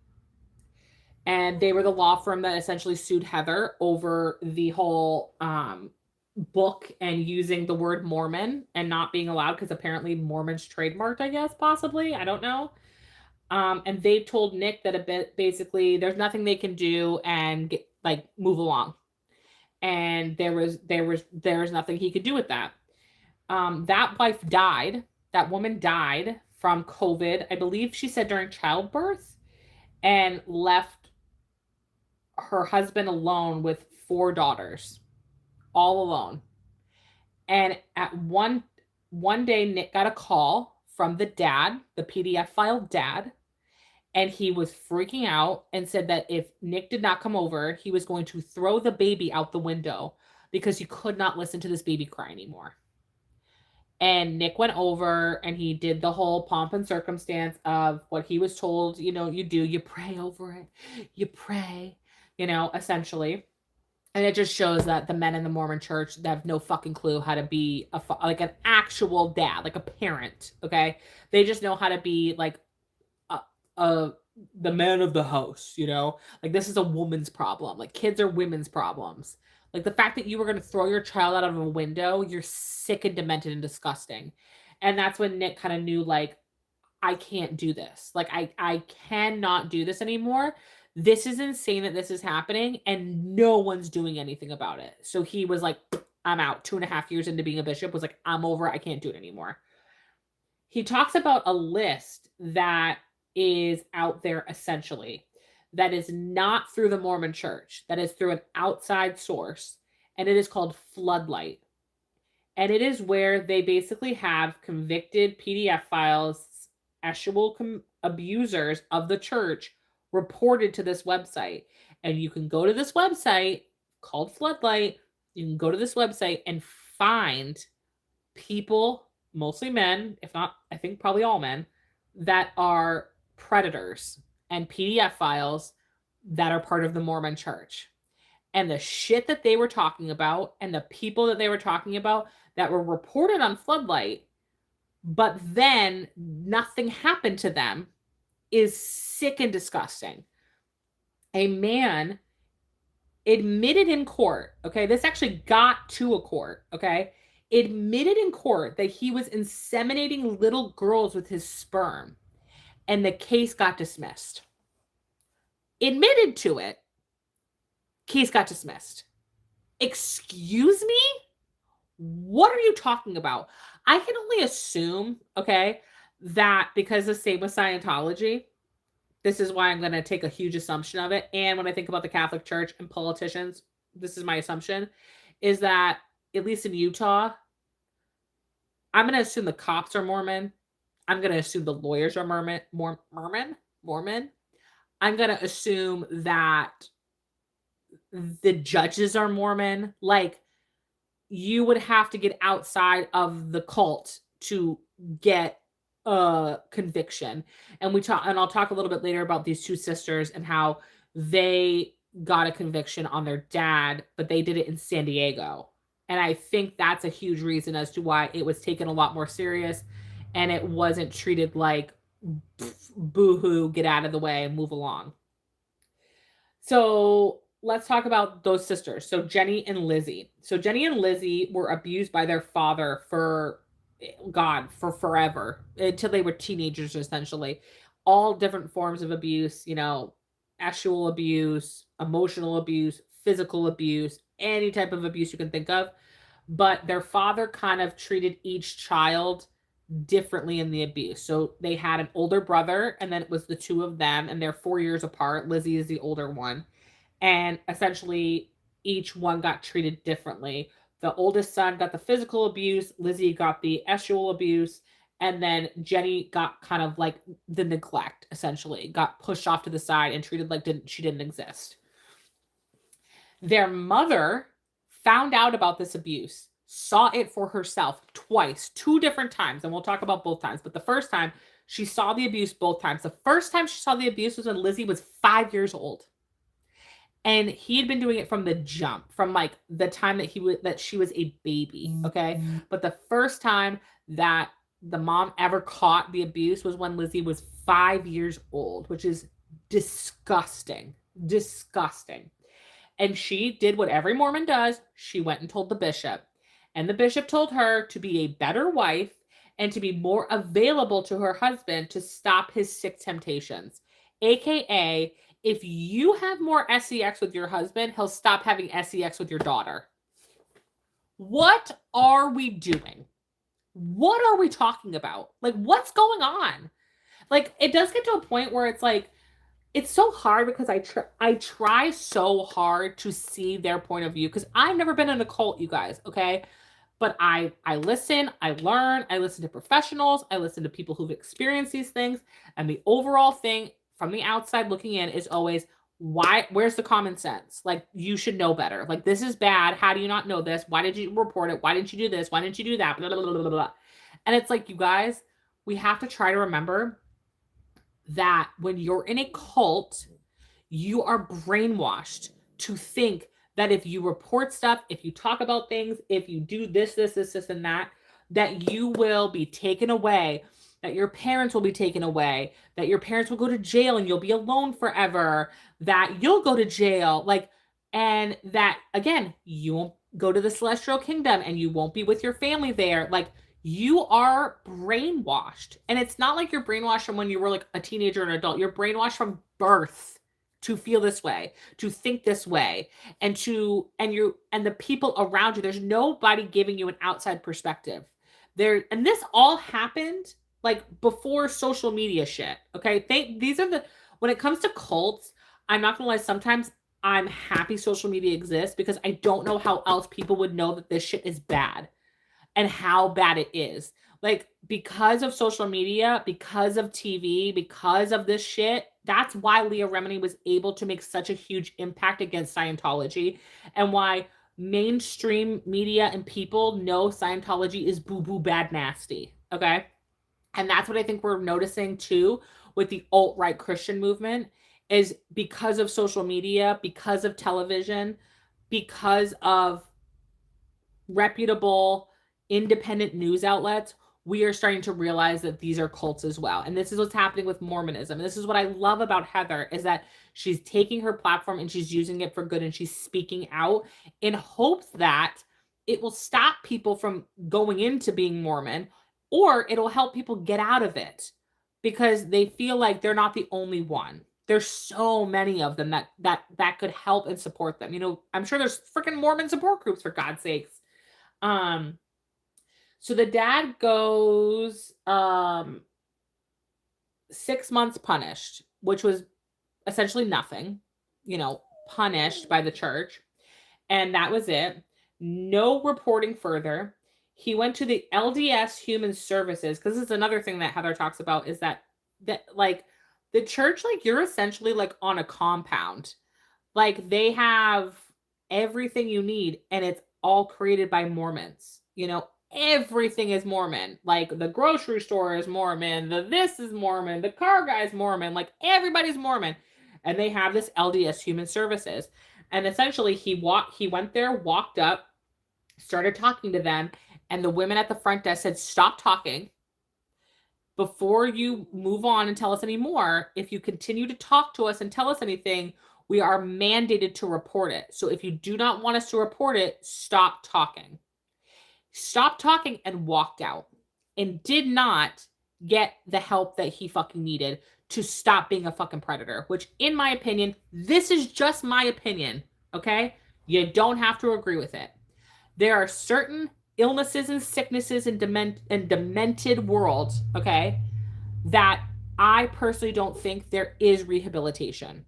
And they were the law firm that essentially sued Heather over the whole book and using the word Mormon and not being allowed because apparently Mormon's trademarked, I guess, possibly. I don't know. And they told Nick that basically there's nothing they can do and move along. And there was nothing he could do with that. That wife died. That woman died from COVID. I believe she said during childbirth, and left her husband alone with 4 daughters, all alone. And at one day, Nick got a call from the dad, the PDF file dad, and he was freaking out and said that if Nick did not come over, he was going to throw the baby out the window because he could not listen to this baby cry anymore. And Nick went over and he did the whole pomp and circumstance of what he was told, you do, you pray over it, you pray, essentially. And it just shows that the men in the Mormon church, they have no fucking clue how to be like an actual dad, like a parent, okay? They just know how to be like the man of the house, Like, this is a woman's problem. Like, kids are women's problems. Like, the fact that you were going to throw your child out of a window, you're sick and demented and disgusting. And that's when Nick kind of knew, like, I can't do this. Like, I cannot do this anymore. This is insane that this is happening, and no one's doing anything about it. So he was like, I'm out. 2.5 years into being a bishop, was like, I'm over. I can't do it anymore. He talks about a list that is out there, essentially, that is not through the Mormon church, that is through an outside source, and it is called Floodlight. And it is where they basically have convicted PDF files, actual abusers of the church, reported to this website. And you can go to this website called Floodlight. You can go to this website and find people, mostly men, if not, I think probably all men, that are predators and PDF files that are part of the Mormon church. And the shit that they were talking about and the people that they were talking about that were reported on Floodlight, but then nothing happened to them, is sick and disgusting. A man admitted in court, okay, this actually got to a court, okay, admitted in court that he was inseminating little girls with his sperm, and the case got dismissed. Admitted to it, case got dismissed. Excuse me? What are you talking about? I can only assume, okay, that because the same with Scientology, this is why I'm going to take a huge assumption of it. And when I think about the Catholic Church and politicians, this is my assumption, is that at least in Utah, I'm going to assume the cops are Mormon. I'm going to assume the lawyers are Mormon. I'm going to assume that the judges are Mormon. Like, you would have to get outside of the cult to get a conviction. And I'll talk a little bit later about these two sisters and how they got a conviction on their dad, but they did it in San Diego. And I think that's a huge reason as to why it was taken a lot more serious and it wasn't treated like boo-hoo, get out of the way and move along. So let's talk about those sisters. So Jenny and Lizzie. So Jenny and Lizzie were abused by their father for forever, until they were teenagers, essentially. All different forms of abuse, sexual abuse, emotional abuse, physical abuse, any type of abuse you can think of. But their father kind of treated each child differently in the abuse. So they had an older brother, and then it was the two of them, and they're 4 years apart. Lizzie is the older one. And essentially, each one got treated differently. The oldest son got the physical abuse, Lizzie got the sexual abuse, and then Jenny got kind of like the neglect, essentially. Got pushed off to the side and treated like she didn't exist. Their mother found out about this abuse, saw it for herself twice, 2 different times, and we'll talk about both times. But the first time, she saw the abuse both times. The first time she saw the abuse was when Lizzie was 5 years old. And he had been doing it from the jump, from like the time that she was a baby, okay? But the first time that the mom ever caught the abuse was when Lizzie was 5 years old, which is disgusting, disgusting. And she did what every Mormon does. She went and told the bishop. And the bishop told her to be a better wife and to be more available to her husband to stop his sick temptations. AKA, if you have more sex with your husband, he'll stop having sex with your daughter. What are we doing? What are we talking about? Like, what's going on? Like, it does get to a point where it's like, it's so hard because I try so hard to see their point of view, because I've never been in a cult, you guys, okay? But I listen, I learn, I listen to professionals, I listen to people who've experienced these things, and the overall thing from the outside looking in is always, where's the common sense? Like, you should know better. Like, this is bad. How do you not know this? Why did you report it? Why didn't you do this? Why didn't you do that? Blah, blah, blah, blah, blah. And it's like, you guys, we have to try to remember that when you're in a cult, you are brainwashed to think that if you report stuff, if you talk about things, if you do this, and that you will be taken away, that your parents will be taken away, that your parents will go to jail and you'll be alone forever, that you'll go to jail, like, and that, again, you won't go to the celestial kingdom and you won't be with your family there. Like, you are brainwashed. And it's not like you're brainwashed from when you were like a teenager or an adult. You're brainwashed from birth to feel this way, to think this way, and the people around you. There's nobody giving you an outside perspective. And this all happened like before social media shit. Okay. When it comes to cults, I'm not gonna lie, sometimes I'm happy social media exists, because I don't know how else people would know that this shit is bad and how bad it is. Like, because of social media, because of TV, because of this shit, that's why Leah Remini was able to make such a huge impact against Scientology, and why mainstream media and people know Scientology is boo-boo bad nasty. Okay? And that's what I think we're noticing too with the alt-right Christian movement, is because of social media, because of television, because of reputable independent news outlets, we are starting to realize that these are cults as well. And this is what's happening with Mormonism. This is what I love about Heather, is that she's taking her platform and she's using it for good, and she's speaking out in hopes that it will stop people from going into being Mormon, or it'll help people get out of it because they feel like they're not the only one. There's so many of them that could help and support them. You know, I'm sure there's freaking Mormon support groups, for God's sakes. So the dad goes 6 months punished, which was essentially nothing, you know, punished by the church. And that was it. No reporting further. He went to the LDS Human Services, because this is another thing that Heather talks about, is that like the church, like, you're essentially like on a compound. Like, they have everything you need, and it's all created by Mormons. You know, everything is Mormon. Like, the grocery store is Mormon, this is Mormon, the car guy's Mormon, like, everybody's Mormon. And they have this LDS Human Services. And essentially he went there, walked up, started talking to them, and the women at the front desk said, "Stop talking. Before you move on and tell us any more, if you continue to talk to us and tell us anything, we are mandated to report it. So if you do not want us to report it, stop talking." Stopped talking and walked out, and did not get the help that he fucking needed to stop being a fucking predator, which, in my opinion, this is just my opinion, okay? You don't have to agree with it. There are certain illnesses and sicknesses and demented worlds, okay, that I personally don't think there is rehabilitation.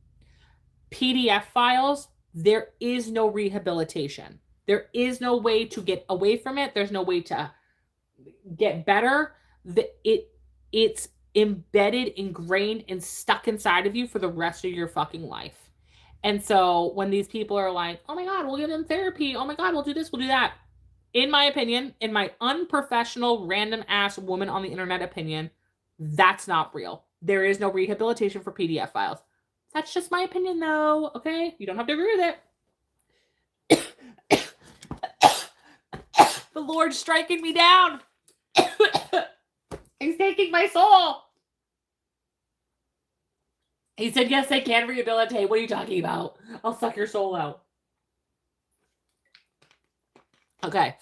PDF files, there is no rehabilitation. There is no way to get away from it. There's no way to get better. It's embedded, ingrained, and stuck inside of you for the rest of your fucking life. And so when these people are like, "Oh my God, we'll give them therapy. Oh my God, we'll do this, we'll do that." In my opinion, in my unprofessional, random ass woman on the internet opinion, that's not real. There is no rehabilitation for PDF files. That's just my opinion, though, okay? You don't have to agree with it. The Lord's striking me down. He's taking my soul. He said, "Yes, they can rehabilitate." What are you talking about? I'll suck your soul out. Okay,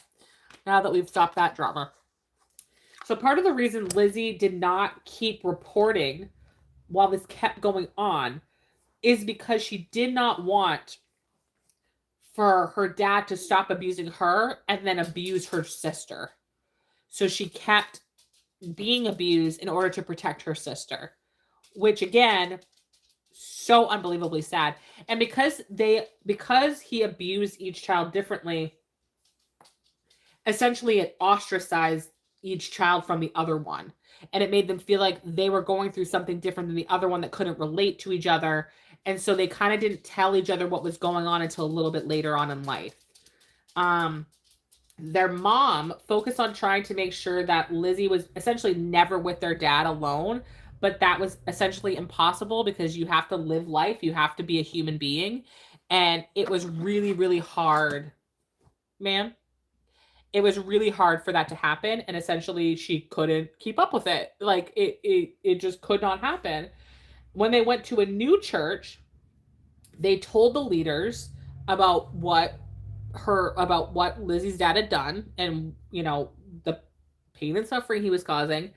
now that we've stopped that drama. So part of the reason Lizzie did not keep reporting while this kept going on is because she did not want for her dad to stop abusing her and then abuse her sister. So she kept being abused in order to protect her sister, which, again, so unbelievably sad. And because he abused each child differently, essentially it ostracized each child from the other one. And it made them feel like they were going through something different than the other one, that couldn't relate to each other. And so they kind of didn't tell each other what was going on until a little bit later on in life. Their mom focused on trying to make sure that Lizzie was essentially never with their dad alone. But that was essentially impossible, because you have to live life. You have to be a human being. And it was really, really hard. Ma'am? It was really hard for that to happen. And essentially she couldn't keep up with it. Like, it just could not happen. When they went to a new church, they told the leaders about what Lizzie's dad had done, and, you know, the pain and suffering he was causing.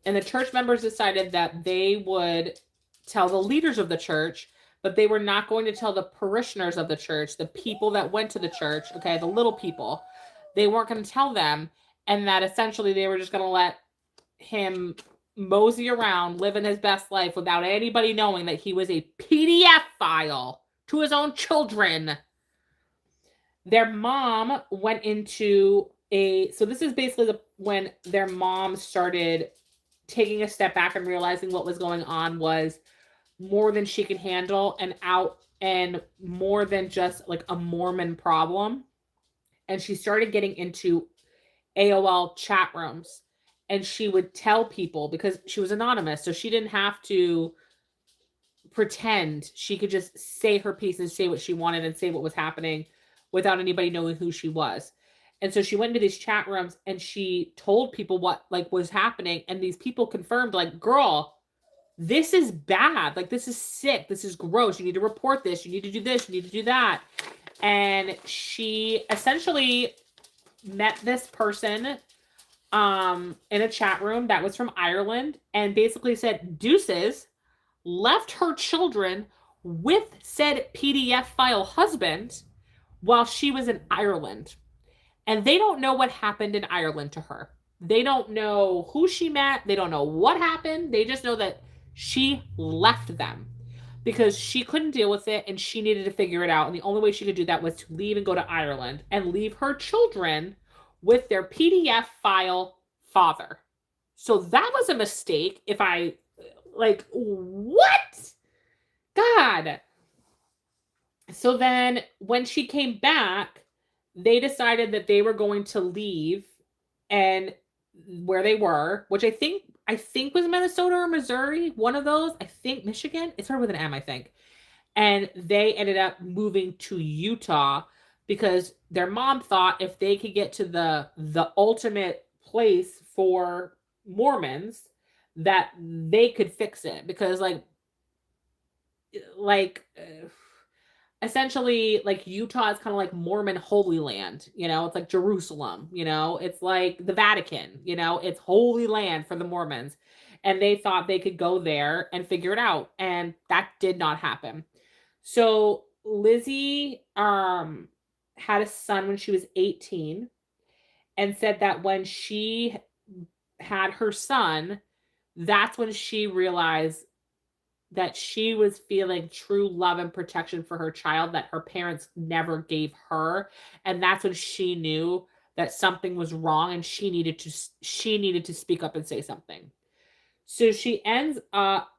And the church members decided that they would tell the leaders of the church, but they were not going to tell the parishioners of the church, the people that went to the church, okay, the little people. They weren't going to tell them, and that essentially they were just going to let him mosey around, living his best life without anybody knowing that he was a PDF file to his own children. Their mom went into so this is basically when their mom started taking a step back and realizing what was going on was more than she could handle, and more than just like a Mormon problem. And she started getting into AOL chat rooms and she would tell people, because she was anonymous, so she didn't have to pretend. She could just say her piece and say what she wanted and say what was happening without anybody knowing who she was. And so she went into these chat rooms and she told people what like was happening, and these people confirmed, like, girl, this is bad. Like, this is sick. This is gross. You need to report this. You need to do this. You need to do that. And she essentially met this person in a chat room that was from Ireland and basically said deuces, left her children with said PDF file husband while she was in Ireland. And they don't know what happened in Ireland to her. They don't know who she met. They don't know what happened. They just know that she left them because she couldn't deal with it and she needed to figure it out. And the only way she could do that was to leave and go to Ireland and leave her children with their PDF file father. So that was a mistake. If I, like, what? God. So then when she came back, they decided that they were going to leave, and where they were, which I think was Minnesota or Missouri, one of those. I think Michigan. It started with an M, I think. And they ended up moving to Utah because their mom thought if they could get to the ultimate place for Mormons, that they could fix it. Because essentially, like, Utah is kind of like Mormon Holy Land, it's like Jerusalem, it's like the Vatican, it's holy land for the Mormons. And they thought they could go there and figure it out. And that did not happen. So Lizzie had a son when she was 18 and said that when she had her son, that's when she realized that she was feeling true love and protection for her child that her parents never gave her. And that's when she knew that something was wrong and she needed to speak up and say something. So she ends up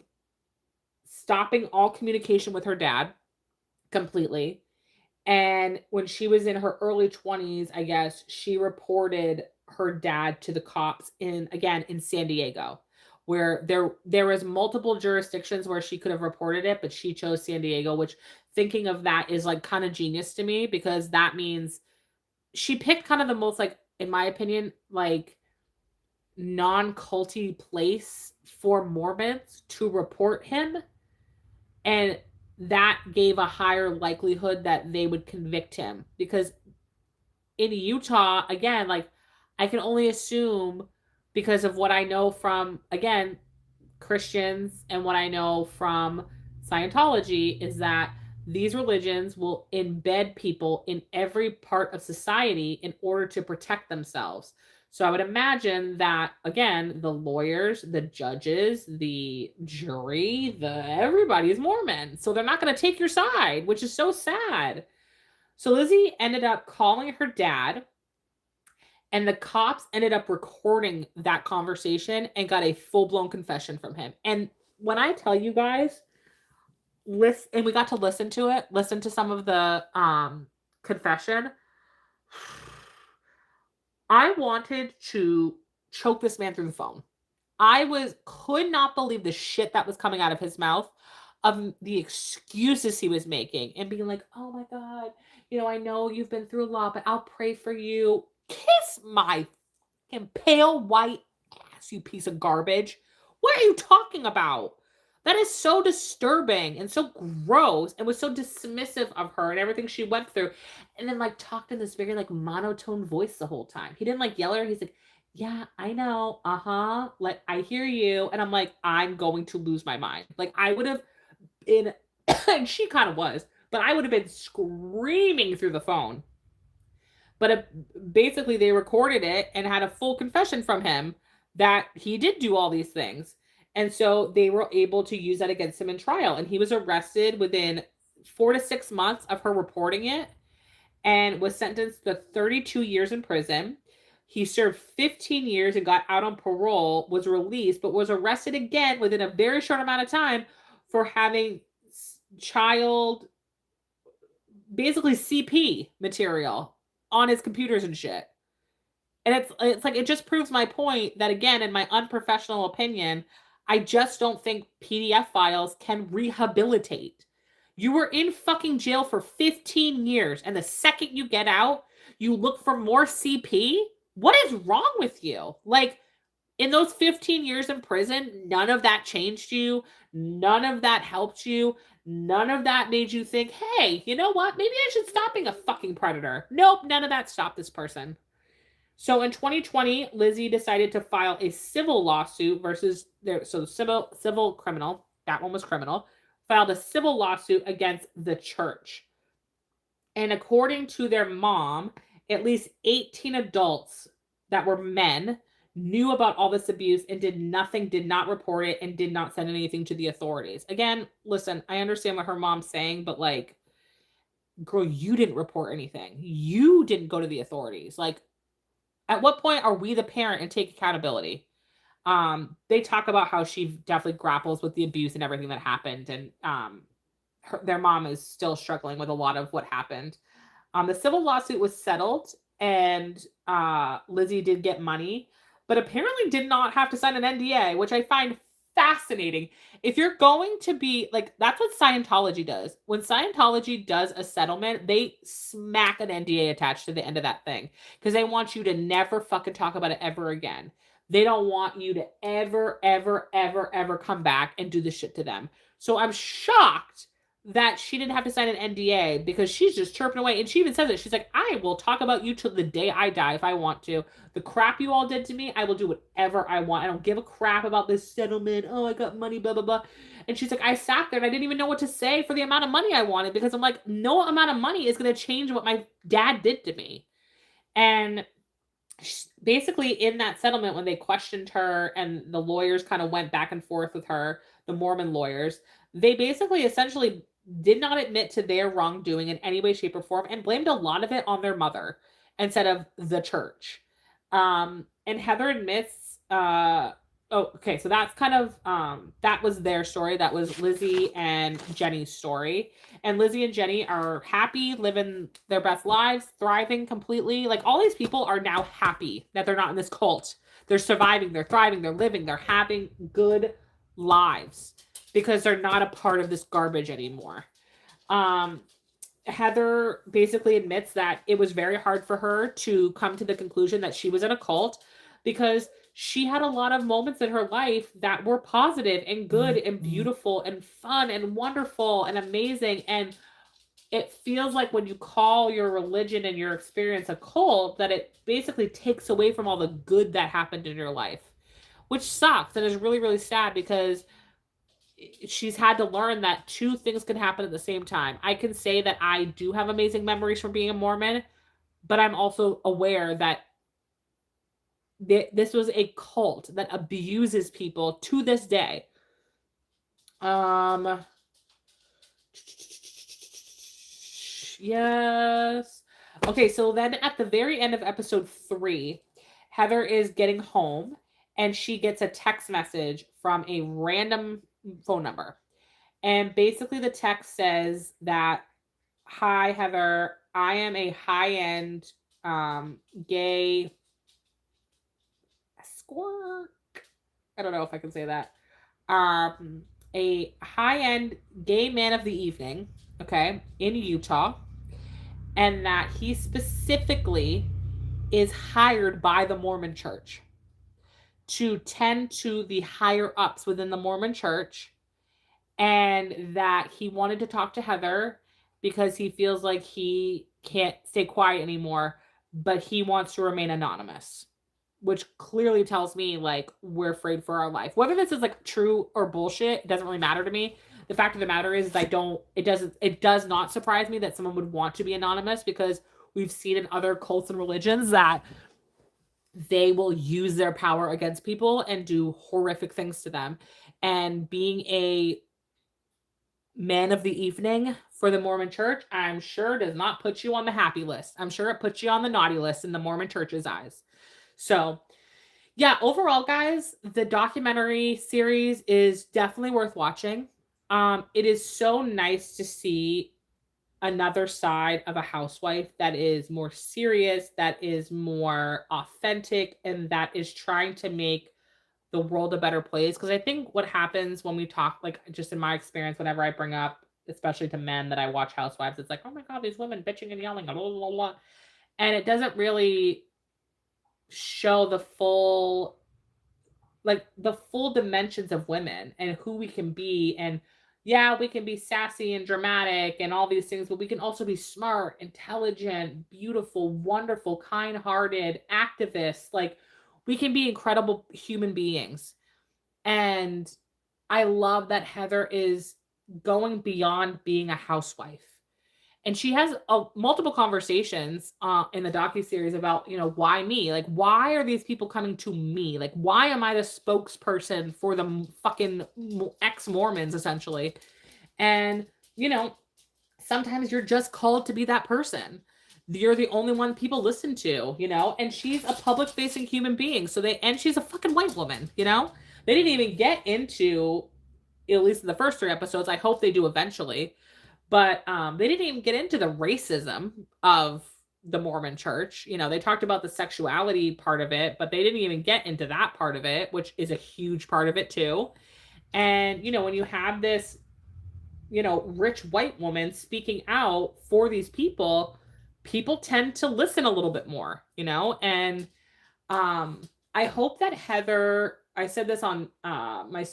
stopping all communication with her dad completely. And when she was in her early 20s, I guess, she reported her dad to the cops in San Diego, where there was multiple jurisdictions where she could have reported it, but she chose San Diego, which, thinking of that, is like kind of genius to me, because that means she picked kind of the most, like, in my opinion, like, non-culty place for Mormons to report him. And that gave a higher likelihood that they would convict him, because in Utah, again, like, I can only assume, because of what I know from, again, Christians and what I know from Scientology, is that these religions will embed people in every part of society in order to protect themselves. So I would imagine that, again, the lawyers, the judges, the jury, everybody is Mormon. So they're not going to take your side, which is so sad. So Lizzie ended up calling her dad, and the cops ended up recording that conversation and got a full-blown confession from him. And when I tell you guys, and we got to listen to some of the confession, I wanted to choke this man through the phone. Could not believe the shit that was coming out of his mouth, of the excuses he was making, and being like, oh my God, I know you've been through a lot, but I'll pray for you. Kiss my pale white ass, you piece of garbage. What are you talking about? That is so disturbing and so gross, and was so dismissive of her and everything she went through. And then, like, talked in this very, like, monotone voice the whole time. He didn't, like, yell at her. He's like, yeah, I know. Uh-huh. Like, I hear you. And I'm like, I'm going to lose my mind. Like, I would have been, and she kind of was, but I would have been screaming through the phone. But basically, they recorded it and had a full confession from him that he did do all these things. And so they were able to use that against him in trial. And he was arrested within 4 to 6 months of her reporting it, and was sentenced to 32 years in prison. He served 15 years and got out on parole, was released, but was arrested again within a very short amount of time for having child, basically CP material on his computers and shit. And it's like, it just proves my point that, again, in my unprofessional opinion, I just don't think PDF files can rehabilitate. You were in fucking jail for 15 years, and the second you get out, you look for more CP? What is wrong with you? Like, in those 15 years in prison, none of that changed you. None of that helped you. None of that made you think, hey, you know what? Maybe I should stop being a fucking predator. Nope, none of that stopped this person. So in 2020, Lizzie decided to file a civil lawsuit versus their, so civil criminal, that one was criminal, filed a civil lawsuit against the church. And according to their mom, at least 18 adults that were men knew about all this abuse and did nothing, did not report it, and did not send anything to the authorities. Again, listen, I understand what her mom's saying, but like, girl, you didn't report anything. You didn't go to the authorities. Like, at what point are we the parent and take accountability? They talk about how she definitely grapples with the abuse and everything that happened, and their mom is still struggling with a lot of what happened. The civil lawsuit was settled, and Lizzie did get money, but apparently did not have to sign an NDA, which I find fascinating. If you're going to be like, that's what Scientology does. When Scientology does a settlement, they smack an NDA attached to the end of that thing because they want you to never fucking talk about it ever again. They don't want you to ever come back and do this shit to them. So I'm shocked that she didn't have to sign an NDA because she's just chirping away. And she even says it. She's like, I will talk about you till the day I die if I want to. The crap you all did to me, I will do whatever I want. I don't give a crap about this settlement. Oh, I got money, blah, blah, blah. And she's like, I sat there and I didn't even know what to say for the amount of money I wanted because I'm like, no amount of money is going to change what my dad did to me. And basically in that settlement, when they questioned her and the lawyers kind of went back and forth with her, the Mormon lawyers, they basically essentially did not admit to their wrongdoing in any way, shape, or form and blamed a lot of it on their mother instead of the church. And Heather admits, okay, so that's kind of, that was their story. That was Lizzie and Jenny's story. And Lizzie and Jenny are happy, living their best lives, thriving completely. Like, all these people are now happy that they're not in this cult. They're surviving, they're thriving, they're living, they're having good lives because they're not a part of this garbage anymore. Heather basically admits that it was very hard for her to come to the conclusion that she was in a cult because she had a lot of moments in her life that were positive and good and beautiful and fun and wonderful and amazing. And it feels like when you call your religion and your experience a cult, that it basically takes away from all the good that happened in your life, which sucks and is really, really sad because she's had to learn that two things can happen at the same time. I can say that I do have amazing memories from being a Mormon, but I'm also aware that this was a cult that abuses people to this day. Yes. Okay, so then at the very end of episode 3, Heather is getting home and she gets a text message from a random phone number. And basically the text says that, hi, Heather, I am a high-end gay escort. I don't know if I can say that. A high-end gay man of the evening, okay, in Utah. And that he specifically is hired by the Mormon church to tend to the higher ups within the Mormon church, and that he wanted to talk to Heather because he feels like he can't stay quiet anymore, but he wants to remain anonymous, which clearly tells me like we're afraid for our life. Whether this is like true or bullshit, it doesn't really matter to me. The fact of the matter is it does not surprise me that someone would want to be anonymous because we've seen in other cults and religions that they will use their power against people and do horrific things to them. And being a man of the evening for the Mormon church, I'm sure does not put you on the happy list. I'm sure it puts you on the naughty list in the Mormon church's eyes. So, yeah, overall, guys, the documentary series is definitely worth watching. It is so nice to see another side of a housewife that is more serious, that is more authentic, and that is trying to make the world a better place. Because I think what happens when we talk, like just in my experience, whenever I bring up, especially to men that I watch Housewives, it's like, oh my God, these women bitching and yelling, blah, blah, blah, blah. And it doesn't really show the full, like the full dimensions of women and who we can be. And yeah, we can be sassy and dramatic and all these things, but we can also be smart, intelligent, beautiful, wonderful, kind-hearted, activists. Like we can be incredible human beings. And I love that Heather is going beyond being a housewife. And she has multiple conversations in the docuseries about, why me? Like, why are these people coming to me? Like, why am I the spokesperson for the fucking ex-Mormons, essentially? And, sometimes you're just called to be that person. You're the only one people listen to, and she's a public-facing human being. And she's a fucking white woman, They didn't even get into, at least in the first 3 episodes. I hope they do eventually. But they didn't even get into the racism of the Mormon church. They talked about the sexuality part of it, but they didn't even get into that part of it, which is a huge part of it too. And, when you have this, rich white woman speaking out for these people tend to listen a little bit more, And I hope that Heather, I said this on my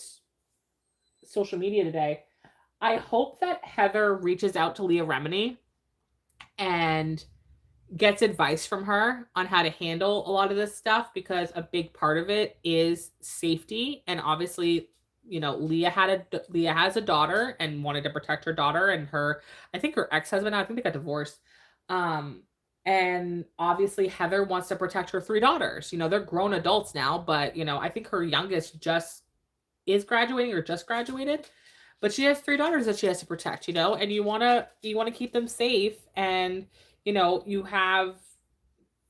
social media today, I hope that Heather reaches out to Leah Remini and gets advice from her on how to handle a lot of this stuff, because a big part of it is safety. And obviously, Leah has a daughter and wanted to protect her daughter and I think her ex-husband, I think they got divorced. And obviously Heather wants to protect her 3 daughters. They're grown adults now, but I think her youngest just is graduating or just graduated. But she has 3 daughters that she has to protect, and you want to keep them safe. And, you have,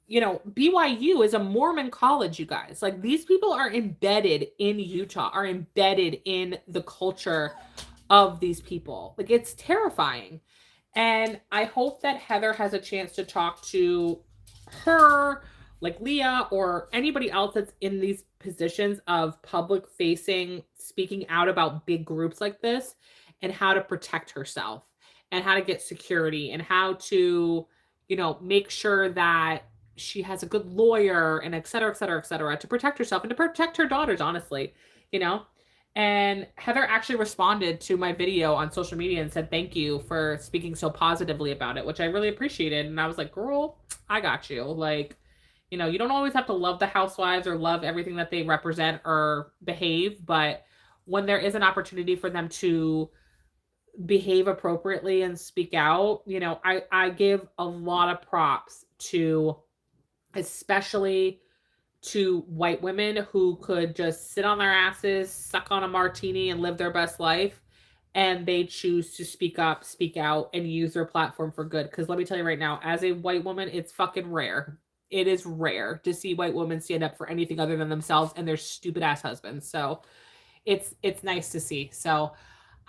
BYU is a Mormon college, you guys. Like, these people are embedded in Utah, are embedded in the culture of these people. Like, it's terrifying. And I hope that Heather has a chance to talk to her, like Leah, or anybody else that's in these positions of public facing, speaking out about big groups like this, and how to protect herself and how to get security and how to, make sure that she has a good lawyer and et cetera, et cetera, et cetera, to protect herself and to protect her daughters, honestly, And Heather actually responded to my video on social media and said, thank you for speaking so positively about it, which I really appreciated. And I was like, girl, I got you. Like, you don't always have to love the housewives or love everything that they represent or behave, but when there is an opportunity for them to behave appropriately and speak out, I give a lot of props to, especially to white women who could just sit on their asses, suck on a martini, and live their best life. And they choose to speak up, speak out, and use their platform for good. Because let me tell you right now, as a white woman, it's fucking rare. It is rare to see white women stand up for anything other than themselves and their stupid ass husbands. So it's nice to see. So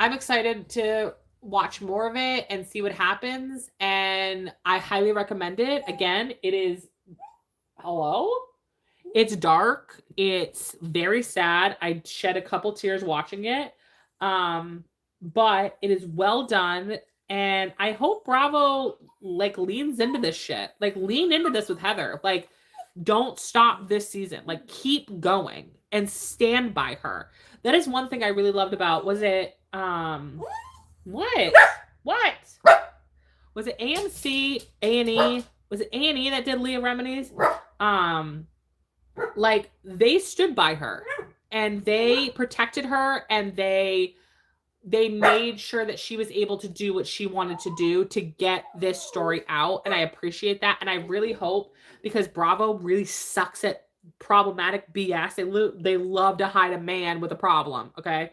I'm excited to watch more of it and see what happens. And I highly recommend it. Again, it is, hello? It's dark. It's very sad. I shed a couple tears watching it. But it is well done. And I hope Bravo leans into this shit. Lean into this with Heather. Don't stop this season. Keep going and stand by her. That is one thing I really loved about, was it what? What? Was it AMC, A&E? Was it A&E that did Leah Remini's? They stood by her and they protected her, and they made sure that she was able to do what she wanted to do to get this story out. And I appreciate that. And I really hope, because Bravo really sucks at problematic BS. They love to hide a man with a problem. Okay.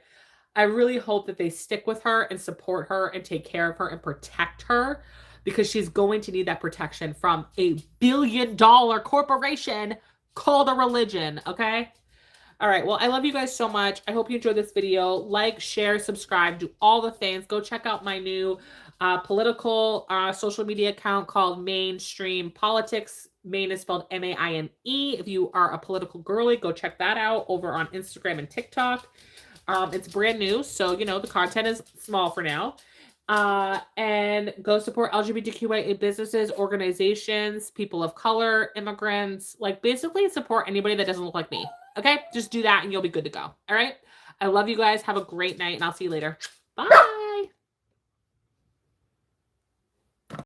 I really hope that they stick with her and support her and take care of her and protect her, because she's going to need that protection from a billion-dollar corporation called a religion. Okay. All right. Well, I love you guys so much. I hope you enjoyed this video. Like, share, subscribe, do all the things. Go check out my new Political social media account called Mainstream Politics. Maine is spelled M-A-I-N-E. If you are a political girly, go check that out over on Instagram and TikTok. It's brand new, so you know the content is small for now. And go support LGBTQIA businesses, organizations, people of color, immigrants, like basically support anybody that doesn't look like me. Okay, just do that and you'll be good to go. All right, I love you guys. Have a great night, and I'll see you later. Bye.